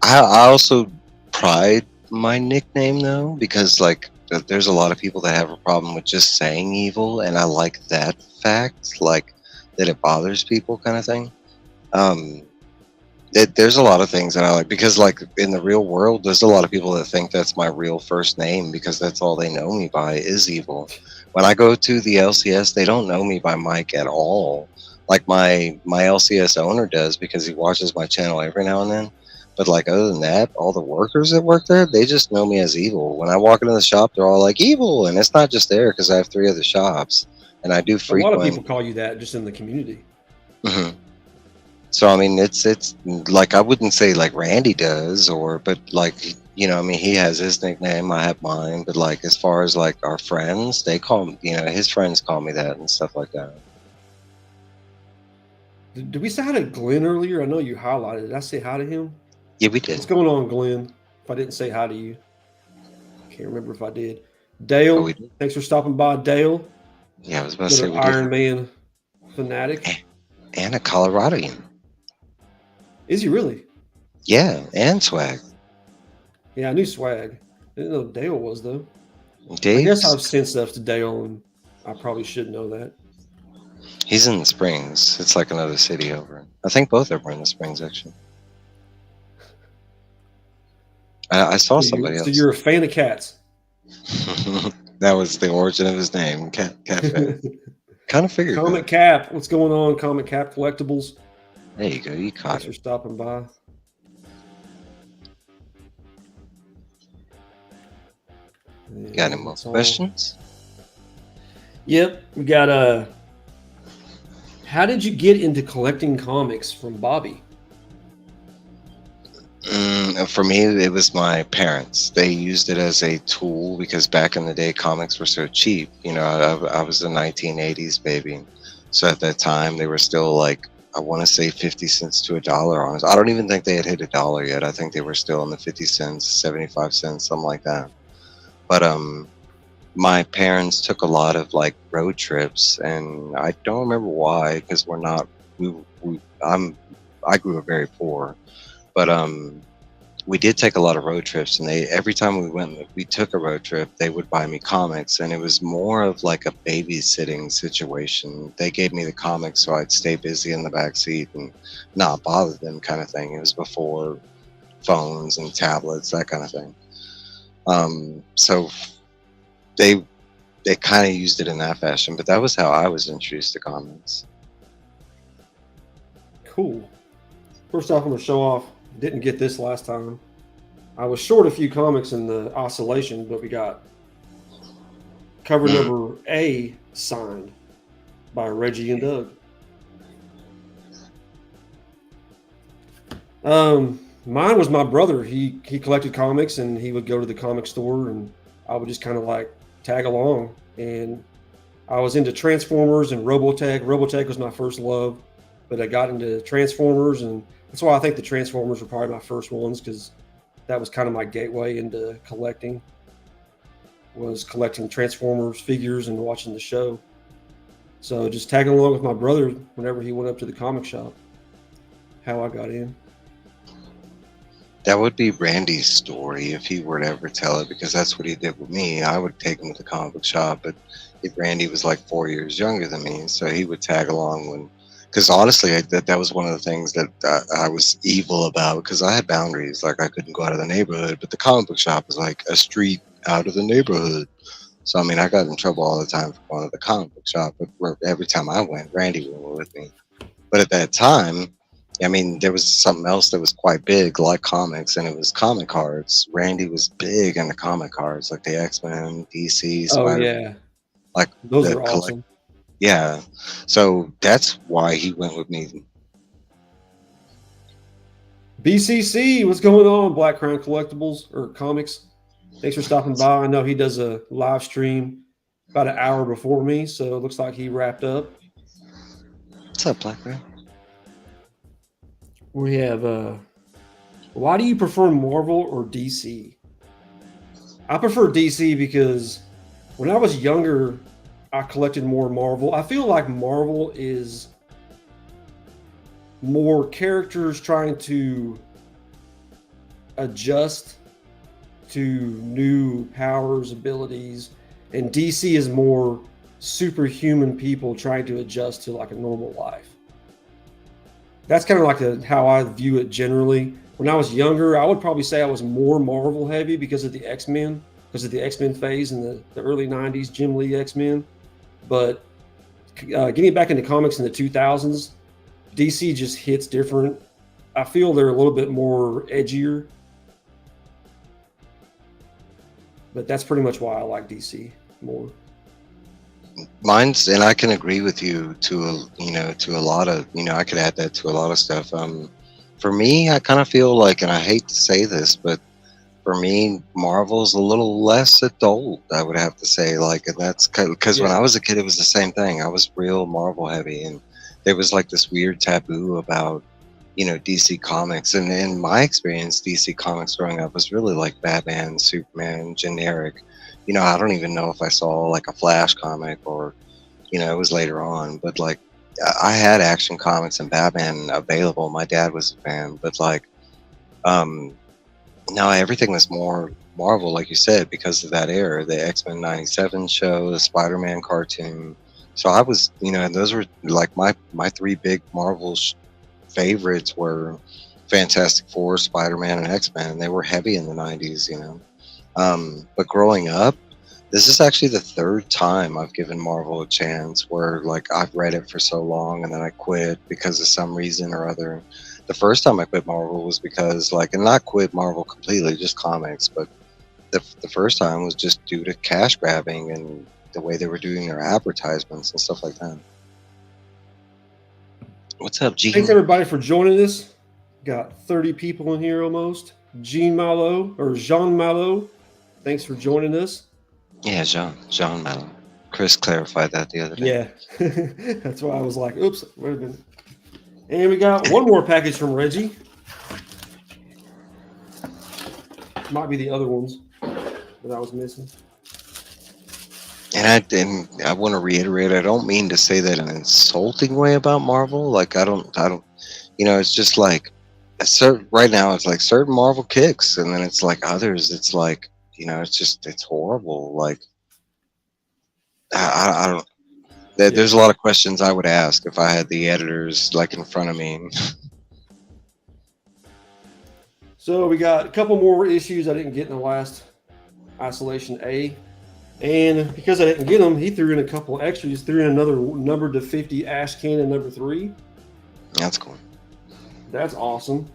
I also pride my nickname though, because like there's a lot of people that have a problem with just saying evil, and I like that fact, like that it bothers people, kind of thing. Um, there's a lot of things that I like, because like in the real world, there's a lot of people that think that's my real first name because that's all they know me by is Evil. When I go to the LCS, they don't know me by Mike at all. Like my LCS owner does, because he watches my channel every now and then. But like other than that, all the workers that work there, they just know me as Evil. When I walk into the shop, they're all like Evil, and it's not just there because I have 3 other shops, and I do A lot of frequent. people call you that just in the community. Mhm. So I mean, it's like I wouldn't say like Randy does, but like I mean, he has his nickname, I have mine. But like as far as like our friends, they call me, his friends call me that and stuff like that. Did we say hi to Glenn earlier? I know you highlighted it. Did I say hi to him? Yeah, we did. What's going on, Glenn? If I didn't say hi to you, can't remember if I did. Oh, Dale, we did. thanks for stopping by, Dale. Yeah, I was about to say Little we did. Iron Man fanatic. And a Coloradoan. Is he really? Yeah, and swag. Yeah, I knew Swag. I didn't know Dale was, though. I Dave, guess I've sent stuff to Dale, and I probably should know that. he's in the Springs. It's like another city over. I think both of them are in the Springs, actually. I saw somebody So else. you're a fan of cats. That was the origin of his name, Cat Fan. Kind of figured Comic that. Cap, what's going on? Comic Cap Collectibles. There you go. You caught Thanks for it. stopping by. Got any more questions? Yep, we got how did you get into collecting comics from Bobby? For me, it was my parents. They used it as a tool because back in the day, comics were so cheap. I was a 1980s baby. So at that time, they were still like, I want to say 50 cents to $1 on it. I don't even think they had hit $1 yet. I think they were still in the 50 cents, 75 cents, something like that. But my parents took a lot of like road trips, and I don't remember why, because I grew up very poor, but we did take a lot of road trips, and every time we took a road trip, they would buy me comics, and it was more of like a babysitting situation. They gave me the comics so I'd stay busy in the back seat and not bother them, kind of thing. It was before phones and tablets, that kind of thing. So they kind of used it in that fashion, but that was how I was introduced to comics. Cool. First off, I'm gonna show off. Didn't get this last time. I was short a few comics in the oscillation, but we got cover number A signed by Reggie and Doug. Mine was my brother. He collected comics, and he would go to the comic store, and I would just kind of like tag along. And I was into Transformers and Robotech. Robotech was my first love, but I got into Transformers, and that's why I think the Transformers were probably my first ones, because that was kind of my gateway into collecting. Was collecting Transformers figures and watching the show. So just tagging along with my brother whenever he went up to the comic shop. How I got in. That would be Randy's story if he were to ever tell it, because that's what he did with me. I would take him to the comic book shop, but if Randy was like 4 years younger than me, so he would tag along when. Because honestly, that was one of the things that I was evil about, because I had boundaries. Like, I couldn't go out of the neighborhood, but the comic book shop was like a street out of the neighborhood. So I mean, I got in trouble all the time for going to the comic book shop. But every time I went, Randy went with me. But at that time, I mean, there was something else that was quite big, like comics, and it was comic cards. Randy was big into comic cards, like the X-Men, DC, Oh Spider, yeah, like those the are collect. awesome. Yeah, so that's why he went with me. BCC, what's going on? Black Crown Collectibles or Comics. Thanks for stopping by. I know he does a live stream about an hour before me, so it looks like he wrapped up. What's up, Black Bear? We have why do you prefer Marvel or DC? I prefer DC because when I was younger, I collected more Marvel. I feel like Marvel is more characters trying to adjust to new powers, abilities, and DC is more superhuman people trying to adjust to like a normal life. That's kind of like how I view it generally. When I was younger, I would probably say I was more Marvel heavy because of the X-Men, because of the X-Men phase in the early 90s, Jim Lee X-Men. But getting back into comics in the 2000s, DC just hits different. I feel they're a little bit more edgier. But that's pretty much why I like DC more. Mine's, and I can agree with you to a lot of, I could add that to a lot of stuff. For me, I kind of feel like, and I hate to say this, but for me, Marvel's a little less adult, I would have to say. Like, and that's because when I was a kid, it was the same thing. I was real Marvel heavy, and there was like this weird taboo about, DC Comics. And in my experience, DC Comics growing up was really like Batman, Superman, generic. I don't even know if I saw like a Flash comic or, it was later on. But like, I had Action Comics and Batman available. My dad was a fan, but like, no, everything was more Marvel, like you said, because of that era. The X-Men '97 show, the Spider-Man cartoon. So I was, those were like my three big Marvel favorites were Fantastic Four, Spider-Man, and X-Men. They were heavy in the '90s, But growing up, this is actually the third time I've given Marvel a chance where like I've read it for so long and then I quit because of some reason or other. The first time I quit Marvel was because and not quit Marvel completely, just comics, but the first time was just due to cash grabbing and the way they were doing their advertisements and stuff like that. What's up, Gene? Thanks everybody for joining us. Got 30 people in here almost. Jean Malo. Thanks for joining us. Yeah, Jean Malo. Chris clarified that the other day. Yeah, that's why I was like, oops, wait a minute. And we got one more package from Reggie. Might be the other ones that I was missing. And I want to reiterate, I don't mean to say that in an insulting way about Marvel. Like, I don't, it's just like, right now it's like certain Marvel kicks, and then it's like others, it's like, it's horrible. Like, I don't, there's a lot of questions I would ask if I had the editors like in front of me. So we got a couple more issues I didn't get in the last Isolation A. And because I didn't get them, he threw in a couple extras. Threw in another number to 50 Ash Cannon number 3. That's cool. That's awesome.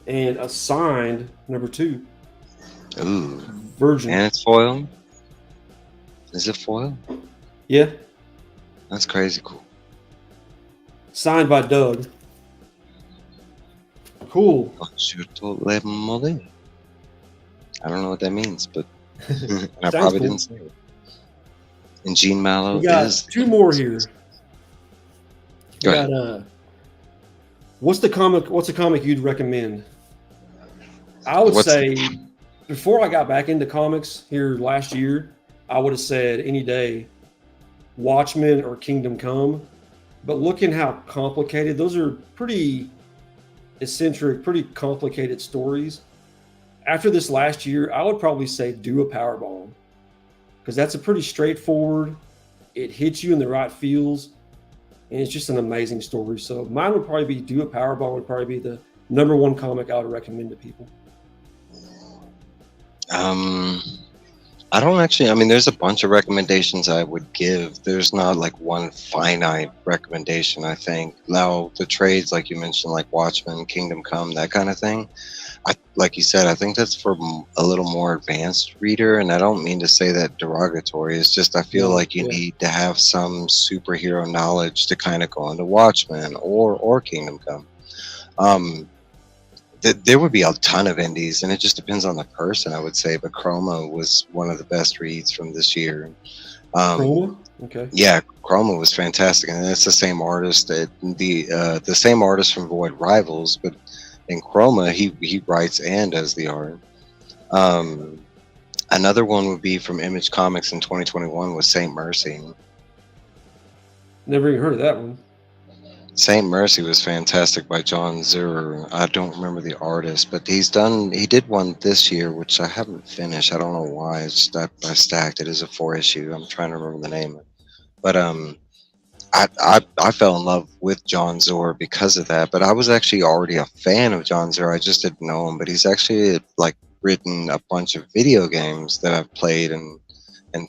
And a signed number 2. Ooh. Virgin. And it's foil? Is it foil? Yeah. That's crazy cool. Signed by Doug. Cool. Concerto le mole. I don't know what that means, but and I Sounds probably cool. didn't say it. And Gene Mallow We got is. two more here. We Go ahead. got what's a comic you'd recommend? I would What's say before I got back into comics here last year, I would have said any day Watchmen or Kingdom Come. But looking how complicated, those are pretty eccentric, pretty complicated stories. After this last year, I would probably say do a power bomb because that's a pretty straightforward. It hits you in the right feels, and it's just an amazing story. So mine would probably be do a power bomb. Would probably be the number one comic I would recommend to people. I don't actually. I mean, there's a bunch of recommendations I would give. There's not like one finite recommendation. I think now the trades, like you mentioned, like Watchmen, Kingdom Come, that kind of thing. I like you said. I think that's for a little more advanced reader, and I don't mean to say that derogatory. It's just I feel No, like you yeah. need to have some superhero knowledge to kind of go into Watchmen or Kingdom Come. There would be a ton of indies, and it just depends on the person, I would say. But Chroma was one of the best reads from this year. Chroma? Okay. Yeah, Chroma was fantastic, and it's the same artist that the same artist from Void Rivals, but in Chroma he writes and does the art. Um, Another one would be from Image Comics in 2021 was Saint Mercy. Never even heard of that one. Saint Mercy was fantastic by John Zurer. I don't remember the artist, but he did one this year, which I haven't finished. I don't know why. It's just I stacked it as a 4 issue. I'm trying to remember the name. But I fell in love with John Zurer because of that. But I was actually already a fan of John Zurer. I just didn't know him. But he's actually like written a bunch of video games that I've played and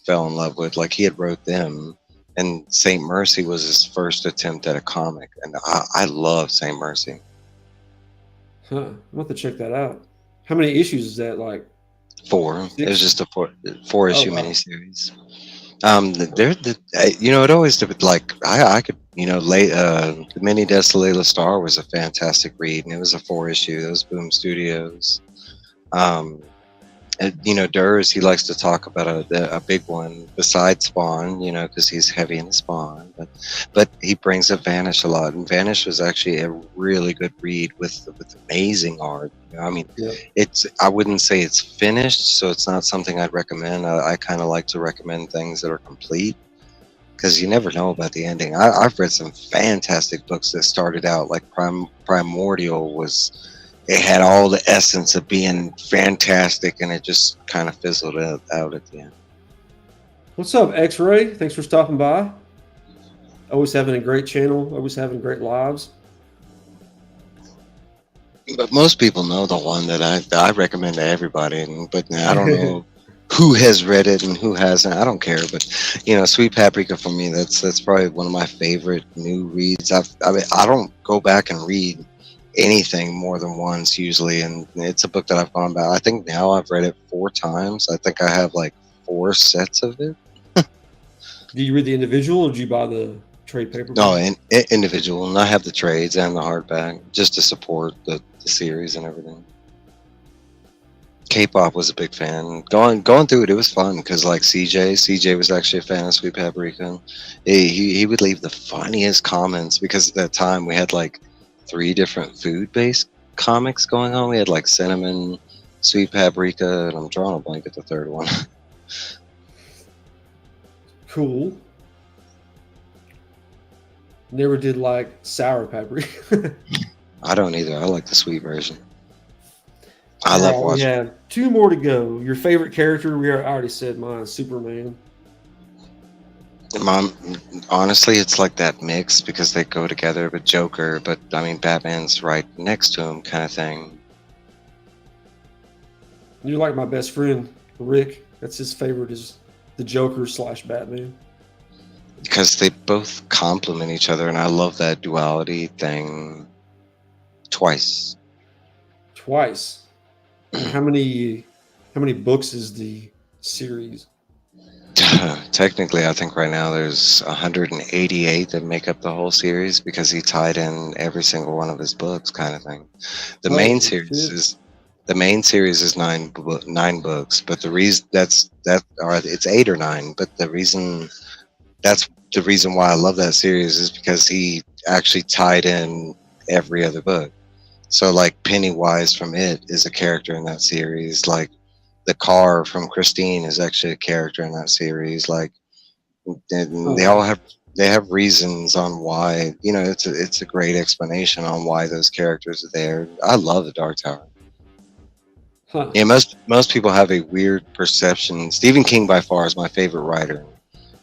fell in love with. Like he had wrote them. And Saint Mercy was his first attempt at a comic, and I love Saint Mercy. Huh. I'll have to check that out. How many issues is that? Like 4. It was 6? just a four issue Oh, wow. miniseries. It always like I could the Mini Desolate Star was a fantastic read, and it was a 4 issue. Those Boom Studios. And, Durs, he likes to talk about a big one besides Spawn, because he's heavy in Spawn. But he brings up Vanish a lot, and Vanish was actually a really good read with amazing art. I mean, Yep. I wouldn't say it's finished, so it's not something I'd recommend. I kind of like to recommend things that are complete because you never know about the ending. I've read some fantastic books that started out like Primordial was. It had all the essence of being fantastic, and it just kind of fizzled out at the end. What's up, X-Ray? Thanks for stopping by. Always having a great channel. Always having great lives. But most people know the one that I recommend to everybody, but I don't know who has read it and who hasn't. I don't care, but Sweet Paprika for me, that's probably one of my favorite new reads. I don't go back and read anything more than once usually, and it's a book that I've gone back. I think now I've read it 4 times. I think I have like 4 sets of it. Do you read the individual or do you buy the trade paperback? No, individual, and I have the trades and the hardback just to support the series and everything. K-pop was a big fan. Going through it, it was fun because like CJ was actually a fan of Sweet Paprika. He would leave the funniest comments because at that time we had like 3 different food-based comics going on. We had like Cinnamon, Sweet Paprika, and I'm drawing a blank at the third one. Cool. Never did like sour paprika. I don't either. I like the sweet version. I All love right, we watching. have 2 more to go. Your favorite character? I already said mine, Superman. Honestly, it's like that mix because they go together. But Joker, but I mean, Batman's right next to him, kind of thing. You're like my best friend, Rick. That's his favorite is the Joker / Batman. Because they both complement each other, and I love that duality thing. Twice. How many books is the series? Technically, I think right now there's 188 that make up the whole series because he tied in every single one of his books, kind of thing. The main Holy series shit. is the main series is nine books, but the reason or it's 8 or 9. But that's the reason why I love that series is because he actually tied in every other book. So like Pennywise from It is a character in that series. Like the car from Christine is actually a character in that series. Like they Huh. all have reasons on why. It's a great explanation on why those characters are there. I love the Dark Tower. Huh. Yeah, most people have a weird perception. Stephen King by far is my favorite writer.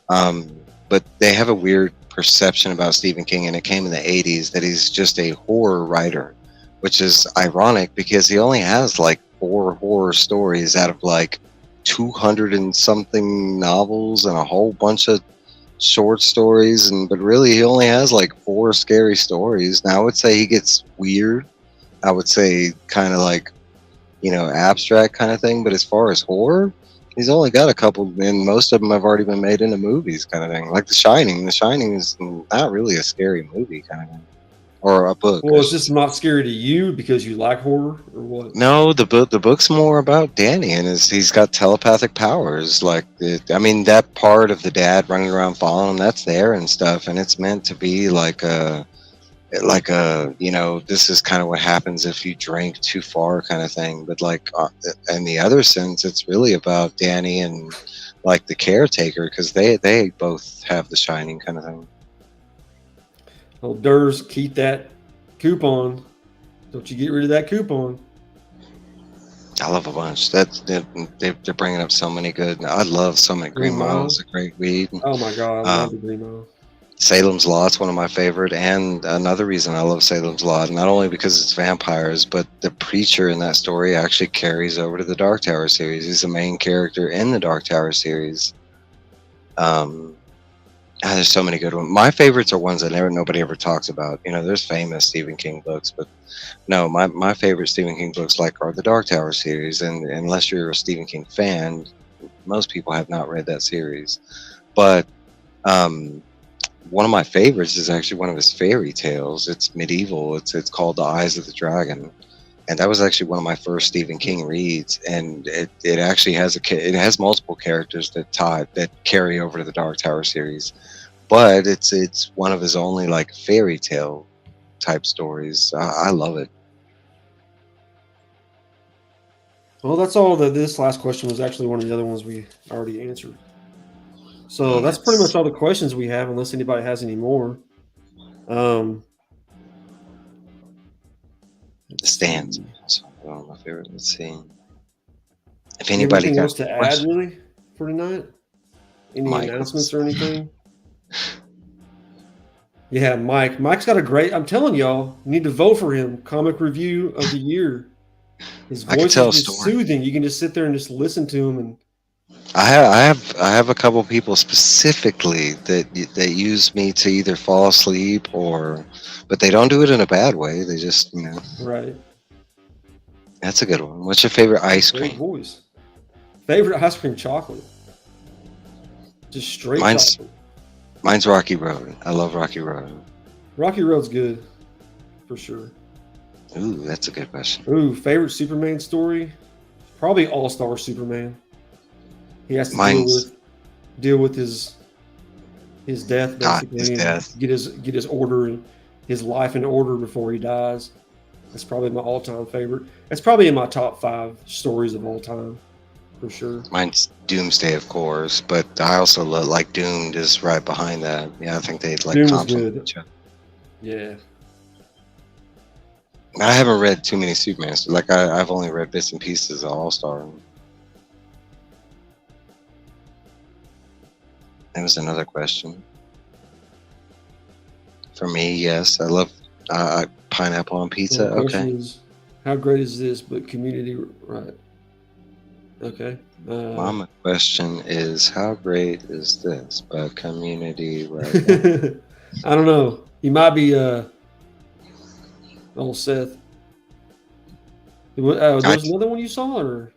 But they have a weird perception about Stephen King, and it came in the 80s that he's just a horror writer, which is ironic because he only has like 4 horror stories out of like 200 and something novels and a whole bunch of short stories, but really he only has like 4 scary stories. Now I would say he gets weird. I would say kind of like, abstract kind of thing, but as far as horror, he's only got a couple, and most of them have already been made into movies, kind of thing. Like The Shining. The Shining is not really a scary movie, kind of thing, or a book. I Well, it's should just say. not scary to you because you like horror, or what? No, the book's more about Danny, and he's got telepathic powers. Like, I mean, that part of the dad running around following him, that's there and stuff, and it's meant to be like a this is kind of what happens if you drink too far kind of thing, but like in the other sense it's really about Danny and like the caretaker because they both have the shining kind of thing. Oh, Durs, keep that coupon. Don't you get rid of that coupon. I love a bunch. They're bringing up so many good. I love Summit Green Green Mile. Mile. It's a great weed. Oh my god, I love the um, Green Mile. Salem's Lot's one of my favorite, and another reason I love Salem's Lot, not only because it's vampires, but the preacher in that story actually carries over to the Dark Tower series. He's the main character in the Dark Tower series. There's so many good ones. My favorites are ones that nobody ever talks about. There's famous Stephen King books, but no, my favorite Stephen King books are the Dark Tower series, and unless you're a Stephen King fan, most people have not read that series. But one of my favorites is actually one of his fairy tales. It's medieval. It's called The Eyes of the Dragon, and that was actually one of my first Stephen King reads. And it actually has it has multiple characters that carry over to the Dark Tower series, but it's one of his only like fairy tale type stories. I love it. Well, that's all. This last question was actually one of the other ones we already answered. So that's pretty much all the questions we have, unless anybody has any more. The Stands. One of my favorite. Let's see. If anybody Anything got else to add questions, really for tonight? Any Mike, announcements or anything? Yeah, Mike. Mike's got a great. I'm telling y'all, you need to vote for him. Comic review of the year. His I could voice tell a is just story. soothing. You can just sit there and just listen to him. And I have a couple people specifically that use me to either fall asleep but they don't do it in a bad way. They just right, that's a good one. What's your favorite ice great cream? voice. Favorite ice cream chocolate. Just straight Mine's chocolate. mine's Rocky Road. I love Rocky Road. Rocky Road's good, for sure. Ooh, that's a good question. Ooh, favorite Superman story? Probably All Star Superman. He has to Mine's deal with his death his basically, and death. get his order and his life in order before he dies. That's probably my all-time favorite. That's probably in my top 5 stories of all time, for sure. Mine's Doomsday, of course, but I also like Doomed is right behind that. Yeah, I think they like Doom was complement good. each other. Yeah. I haven't read too many Supermans. Like I've only read bits and pieces of All Star. There was another question. For me, yes, I love pineapple on pizza. Well, the question Okay. is, how great is this? But community, right? Okay. Mama question is how great is this? But community right now. I don't know. He might be old Seth. There was I, another one you saw, or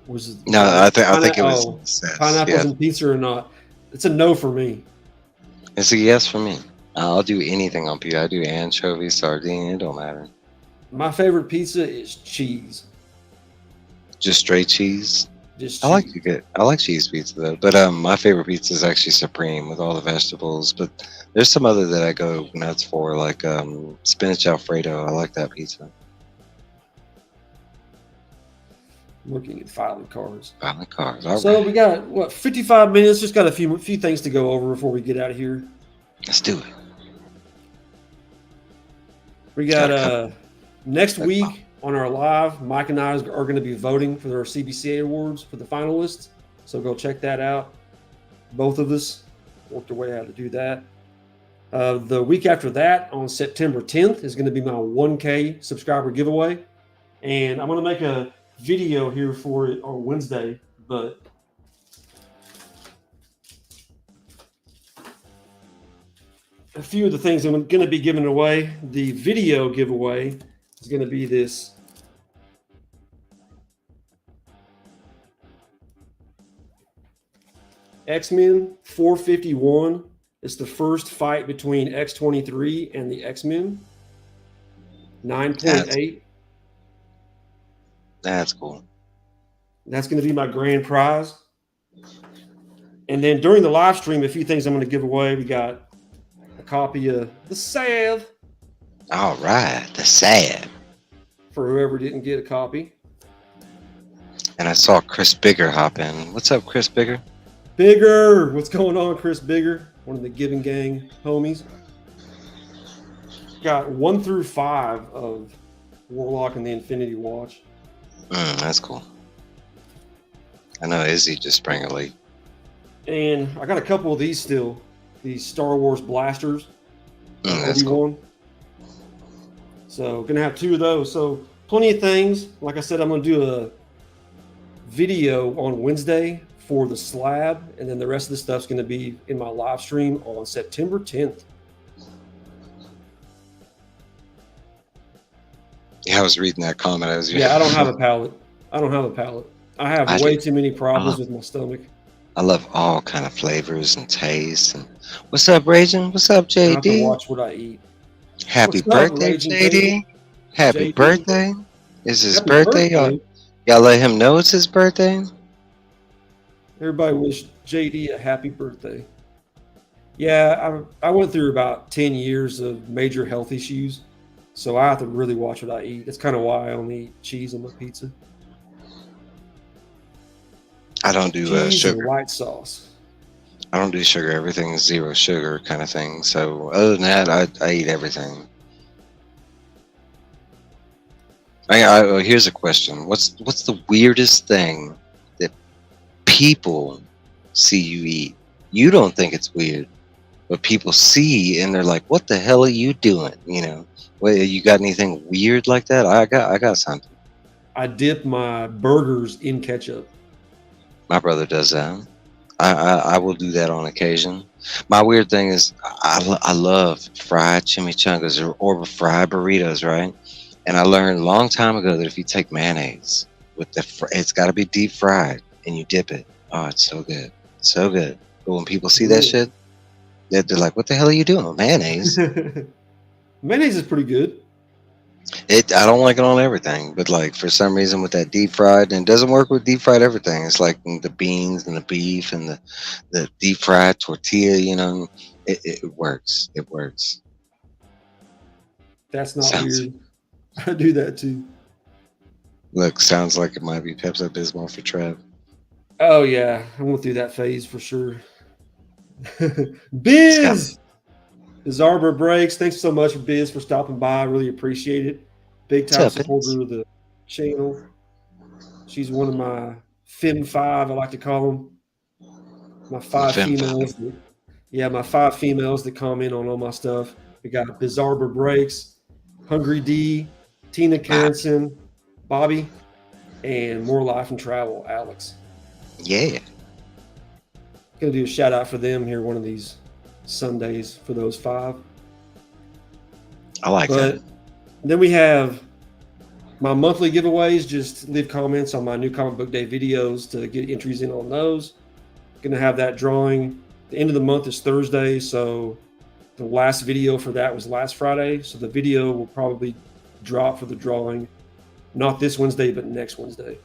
Was it, No, I think it was oh, Seth's. pineapples Yeah, and pizza or not? It's a no for me. it's a yes for me. I'll do anything on pizza. I do anchovy, sardine. It don't matter. My favorite pizza is cheese. Just straight cheese. Just I like cheese. to get. I like cheese pizza though, but my favorite pizza is actually supreme with all the vegetables. But there's some other that I go nuts for, like spinach alfredo. I like that pizza. Looking at filing cards. Violent cars. All So right, we got what 55 minutes. Just got a few things to go over before we get out of here. let's do it. We Got got a couple. next week on our live. Mike and I are going to be voting for our CBCA awards for the finalists. So go check that out. Both of us worked our way out to do that. The week after that, on September 10th, is going to be my 1K subscriber giveaway, and I'm going to make a video here for it on Wednesday, but a few of the things I'm going to be giving away. The video giveaway is going to be this X-Men 451. It's the first fight between X-23 and the X-Men. 9.8. That's cool. That's going to be my grand prize. And then during the live stream, a few things I'm going to give away. We got a copy of The Salve All right, the sad. for whoever didn't get a copy. And I saw Chris Bigger hop in. What's up, Chris Bigger? Bigger! What's going on, Chris Bigger? One of the Giving Gang homies. Got 1 through 5 of Warlock and the Infinity Watch. That's cool. I know Izzy just sprang a leak. And I got a couple of these still. These Star Wars blasters. That's cool. Obi-Wan. So gonna have 2 of those. So plenty of things. Like I said, I'm gonna do a video on Wednesday for the slab, and then the rest of the stuff's gonna be in my live stream on September 10th. Yeah, I was reading that comment. Yeah, I don't have a palate. I don't have a palate. I have I way do. too many problems with my stomach. I love all kind of flavors and tastes. And what's up, Raging? What's up, I have to JD? watch what I eat. Happy What's up, birthday, Raging JD. Baby? Happy JD. birthday. Is his Happy birthday? Y'all let him know it's his birthday? Everybody wish JD a happy birthday. Yeah, I went through about 10 years of major health issues, so I have to really watch what I eat. That's kind of why I only eat cheese on my pizza. I don't do Cheese and sugar. white sauce. I don't do sugar. Everything's zero sugar kind of thing. So other than that, I eat everything. Here's a question. What's the weirdest thing that people see you eat? You don't think it's weird, but people see and they're like, "What the hell are you doing?" You know, well, you got anything weird like that? I got something. I dip my burgers in ketchup. My brother does that. I will do that on occasion. My weird thing is I love fried chimichangas or fried burritos, right? And I learned a long time ago that if you take mayonnaise with it's got to be deep fried and you dip it. Oh, it's so good, so good. But when people see that shit, they're like, "What the hell are you doing? Mayonnaise?" Mayonnaise is pretty good. I don't like it on everything, but like for some reason with that deep fried, and it doesn't work with deep fried everything. It's like the beans and the beef and the deep fried tortilla. You know, it works. It works. That's not Sounds- weird. I do that too. Look, sounds like it might be Pepsi Bismol for Trev. Oh yeah, I went through that phase for sure. Biz Arbor Breaks. Thanks so much, Biz, for stopping by. I really appreciate it. Big time What's up, Biz? supporter of the channel. She's one of my Fem 5, I like to call them. My 5 Fem females. My 5 females that comment on all my stuff. We got Biz Arbor Breaks, Hungry D, Tina Carrington, Bobby, and More Life and Travel, Alex. Yeah. Gonna do a shout out for them here one of these Sundays for those 5. I like that. Then we have My monthly giveaways, just leave comments on my new comic book day videos to get entries in on those. Gonna have that drawing. The end of the month is Thursday, so the last video for that was last Friday. So the video will probably drop for the drawing, not this Wednesday, but next Wednesday.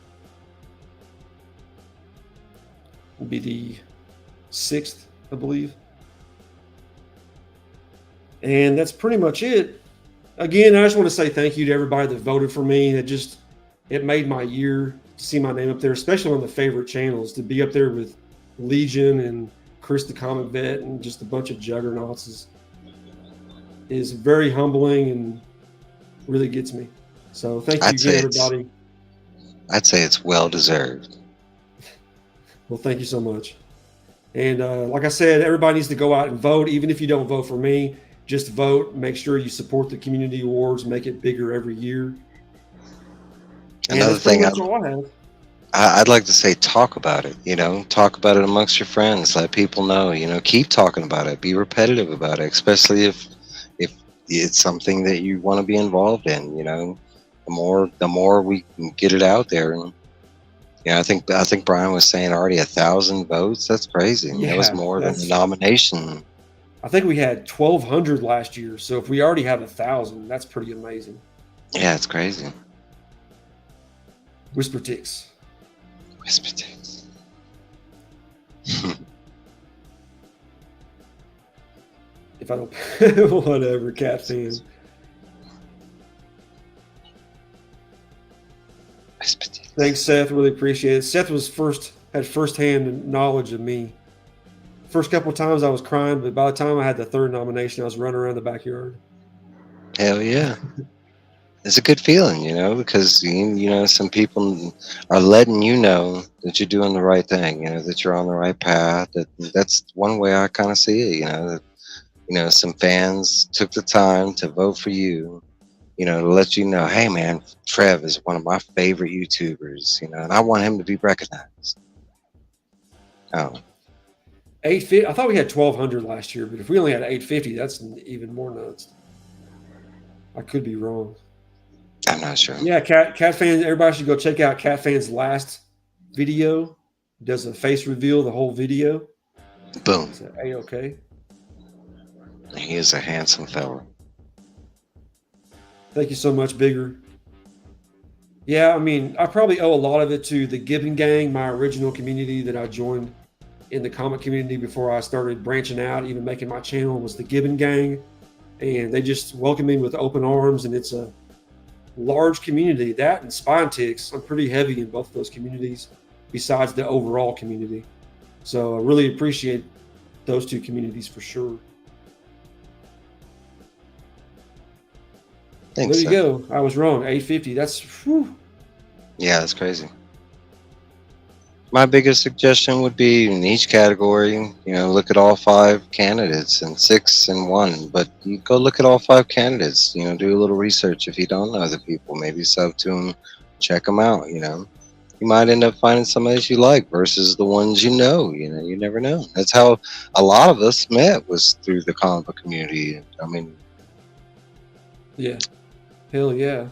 It'll be the 6th, I believe. And that's pretty much it. Again, I just want to say thank you to everybody that voted for me. It made my year to see my name up there, especially on the favorite channels. To be up there with Legion and Chris the Comic Vet and just a bunch of juggernauts is very humbling and really gets me. So thank you again, everybody. I'd say it's well deserved. Well, thank you so much. And like I said, everybody needs to go out and vote. Even if you don't vote for me, just vote. Make sure you support the community awards. Make it bigger every year. Another thing I'd like to say, talk about it. Talk about it amongst your friends. Let people know. Keep talking about it. Be repetitive about it, especially if it's something that you want to be involved in. The more we can get it out there. And I think Brian was saying already 1,000 votes. That's crazy. That was more than the nomination. I think we had 1,200 last year. So if we already have 1,000, that's pretty amazing. Yeah, it's crazy. Whisper Ticks. Whisper Ticks. If I don't, whatever, cat fan. Whisper Ticks. Thanks, Seth. Really appreciate it. Seth had firsthand knowledge of me. First couple of times I was crying, but by the time I had the third nomination, I was running around the backyard. Hell yeah. It's a good feeling, because, some people are letting you know that you're doing the right thing, that you're on the right path. That's one way I kind of see it, that, some fans took the time to vote for you, to let you know, hey, man, Trev is one of my favorite YouTubers, and I want him to be recognized. Oh. 850. I thought we had 1,200 last year, but if we only had 850, that's even more nuts. I could be wrong. I'm not sure. Yeah, Cat Fans, everybody should go check out Cat Fans' last video. He does a face reveal, the whole video. Boom. It's A-okay. He is a handsome fella. Thank you so much, Bigger. Yeah, I probably owe a lot of it to the Gibbon Gang, my original community that I joined in the comic community before I started branching out, even making my channel, was the Gibbon Gang. And they just welcomed me with open arms, and it's a large community. That and Spine Ticks, I'm pretty heavy in both of those communities besides the overall community. So I really appreciate those two communities for sure. Thanks, there you go. I was wrong. 850. That's whew. Yeah, that's crazy. My biggest suggestion would be in each category, look at all 5 candidates and 6 and 1. But you go look at all 5 candidates, do a little research. If you don't know the people, maybe sub to them, check them out, You might end up finding somebody you like versus the ones you never know. That's how a lot of us met, was through the comic book community. Yeah. Hell yeah.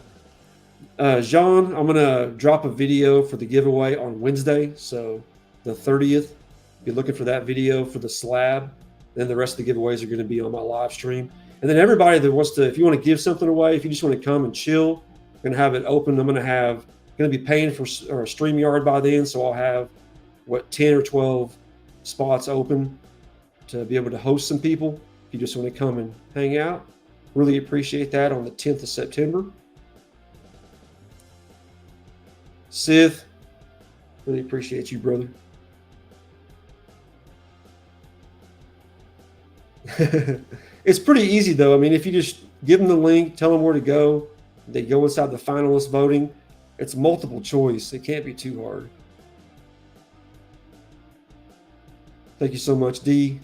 Jean, I'm going to drop a video for the giveaway on Wednesday. So the 30th, be looking for that video for the slab. Then the rest of the giveaways are going to be on my live stream. And then everybody that wants to, if you want to give something away, if you just want to come and chill, I'm going to have it open. I'm going to be paying for a StreamYard by then. So I'll have 10 or 12 spots open to be able to host some people. If you just want to come and hang out, really appreciate that on the 10th of September. Sith, really appreciate you, brother. It's pretty easy, though. If you just give them the link, tell them where to go, they go inside the finalist voting. It's multiple choice. It can't be too hard. Thank you so much, D.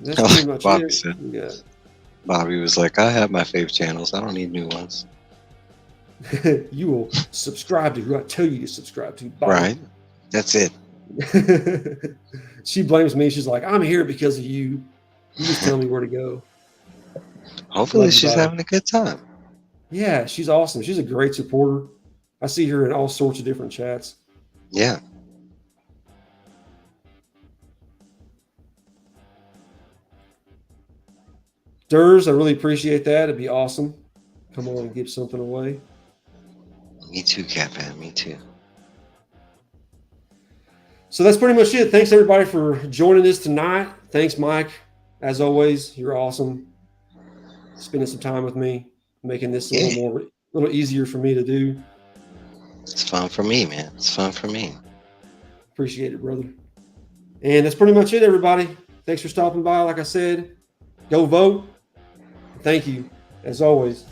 That's pretty much Bobby it. said. Yeah. Bobby was like, I have my fave channels. I don't need new ones. You will subscribe to who I tell you to subscribe to. Bobby. Right. That's it. She blames me. She's like, I'm here because of you. You just tell me where to go. Hopefully Love you, she's buddy. having a good time. Yeah, she's awesome. She's a great supporter. I see her in all sorts of different chats. Yeah. Durs, I really appreciate that. It'd be awesome. Come on and give something away. Me too, Catman. Me too. So that's pretty much it. Thanks everybody for joining us tonight. Thanks, Mike. As always, you're awesome. Spending some time with me, making this a little easier for me to do. It's fun for me, man. It's fun for me. Appreciate it, brother. And that's pretty much it, everybody. Thanks for stopping by. Like I said, go vote. Thank you, as always,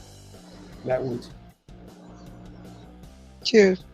Matt Woods. Cheers.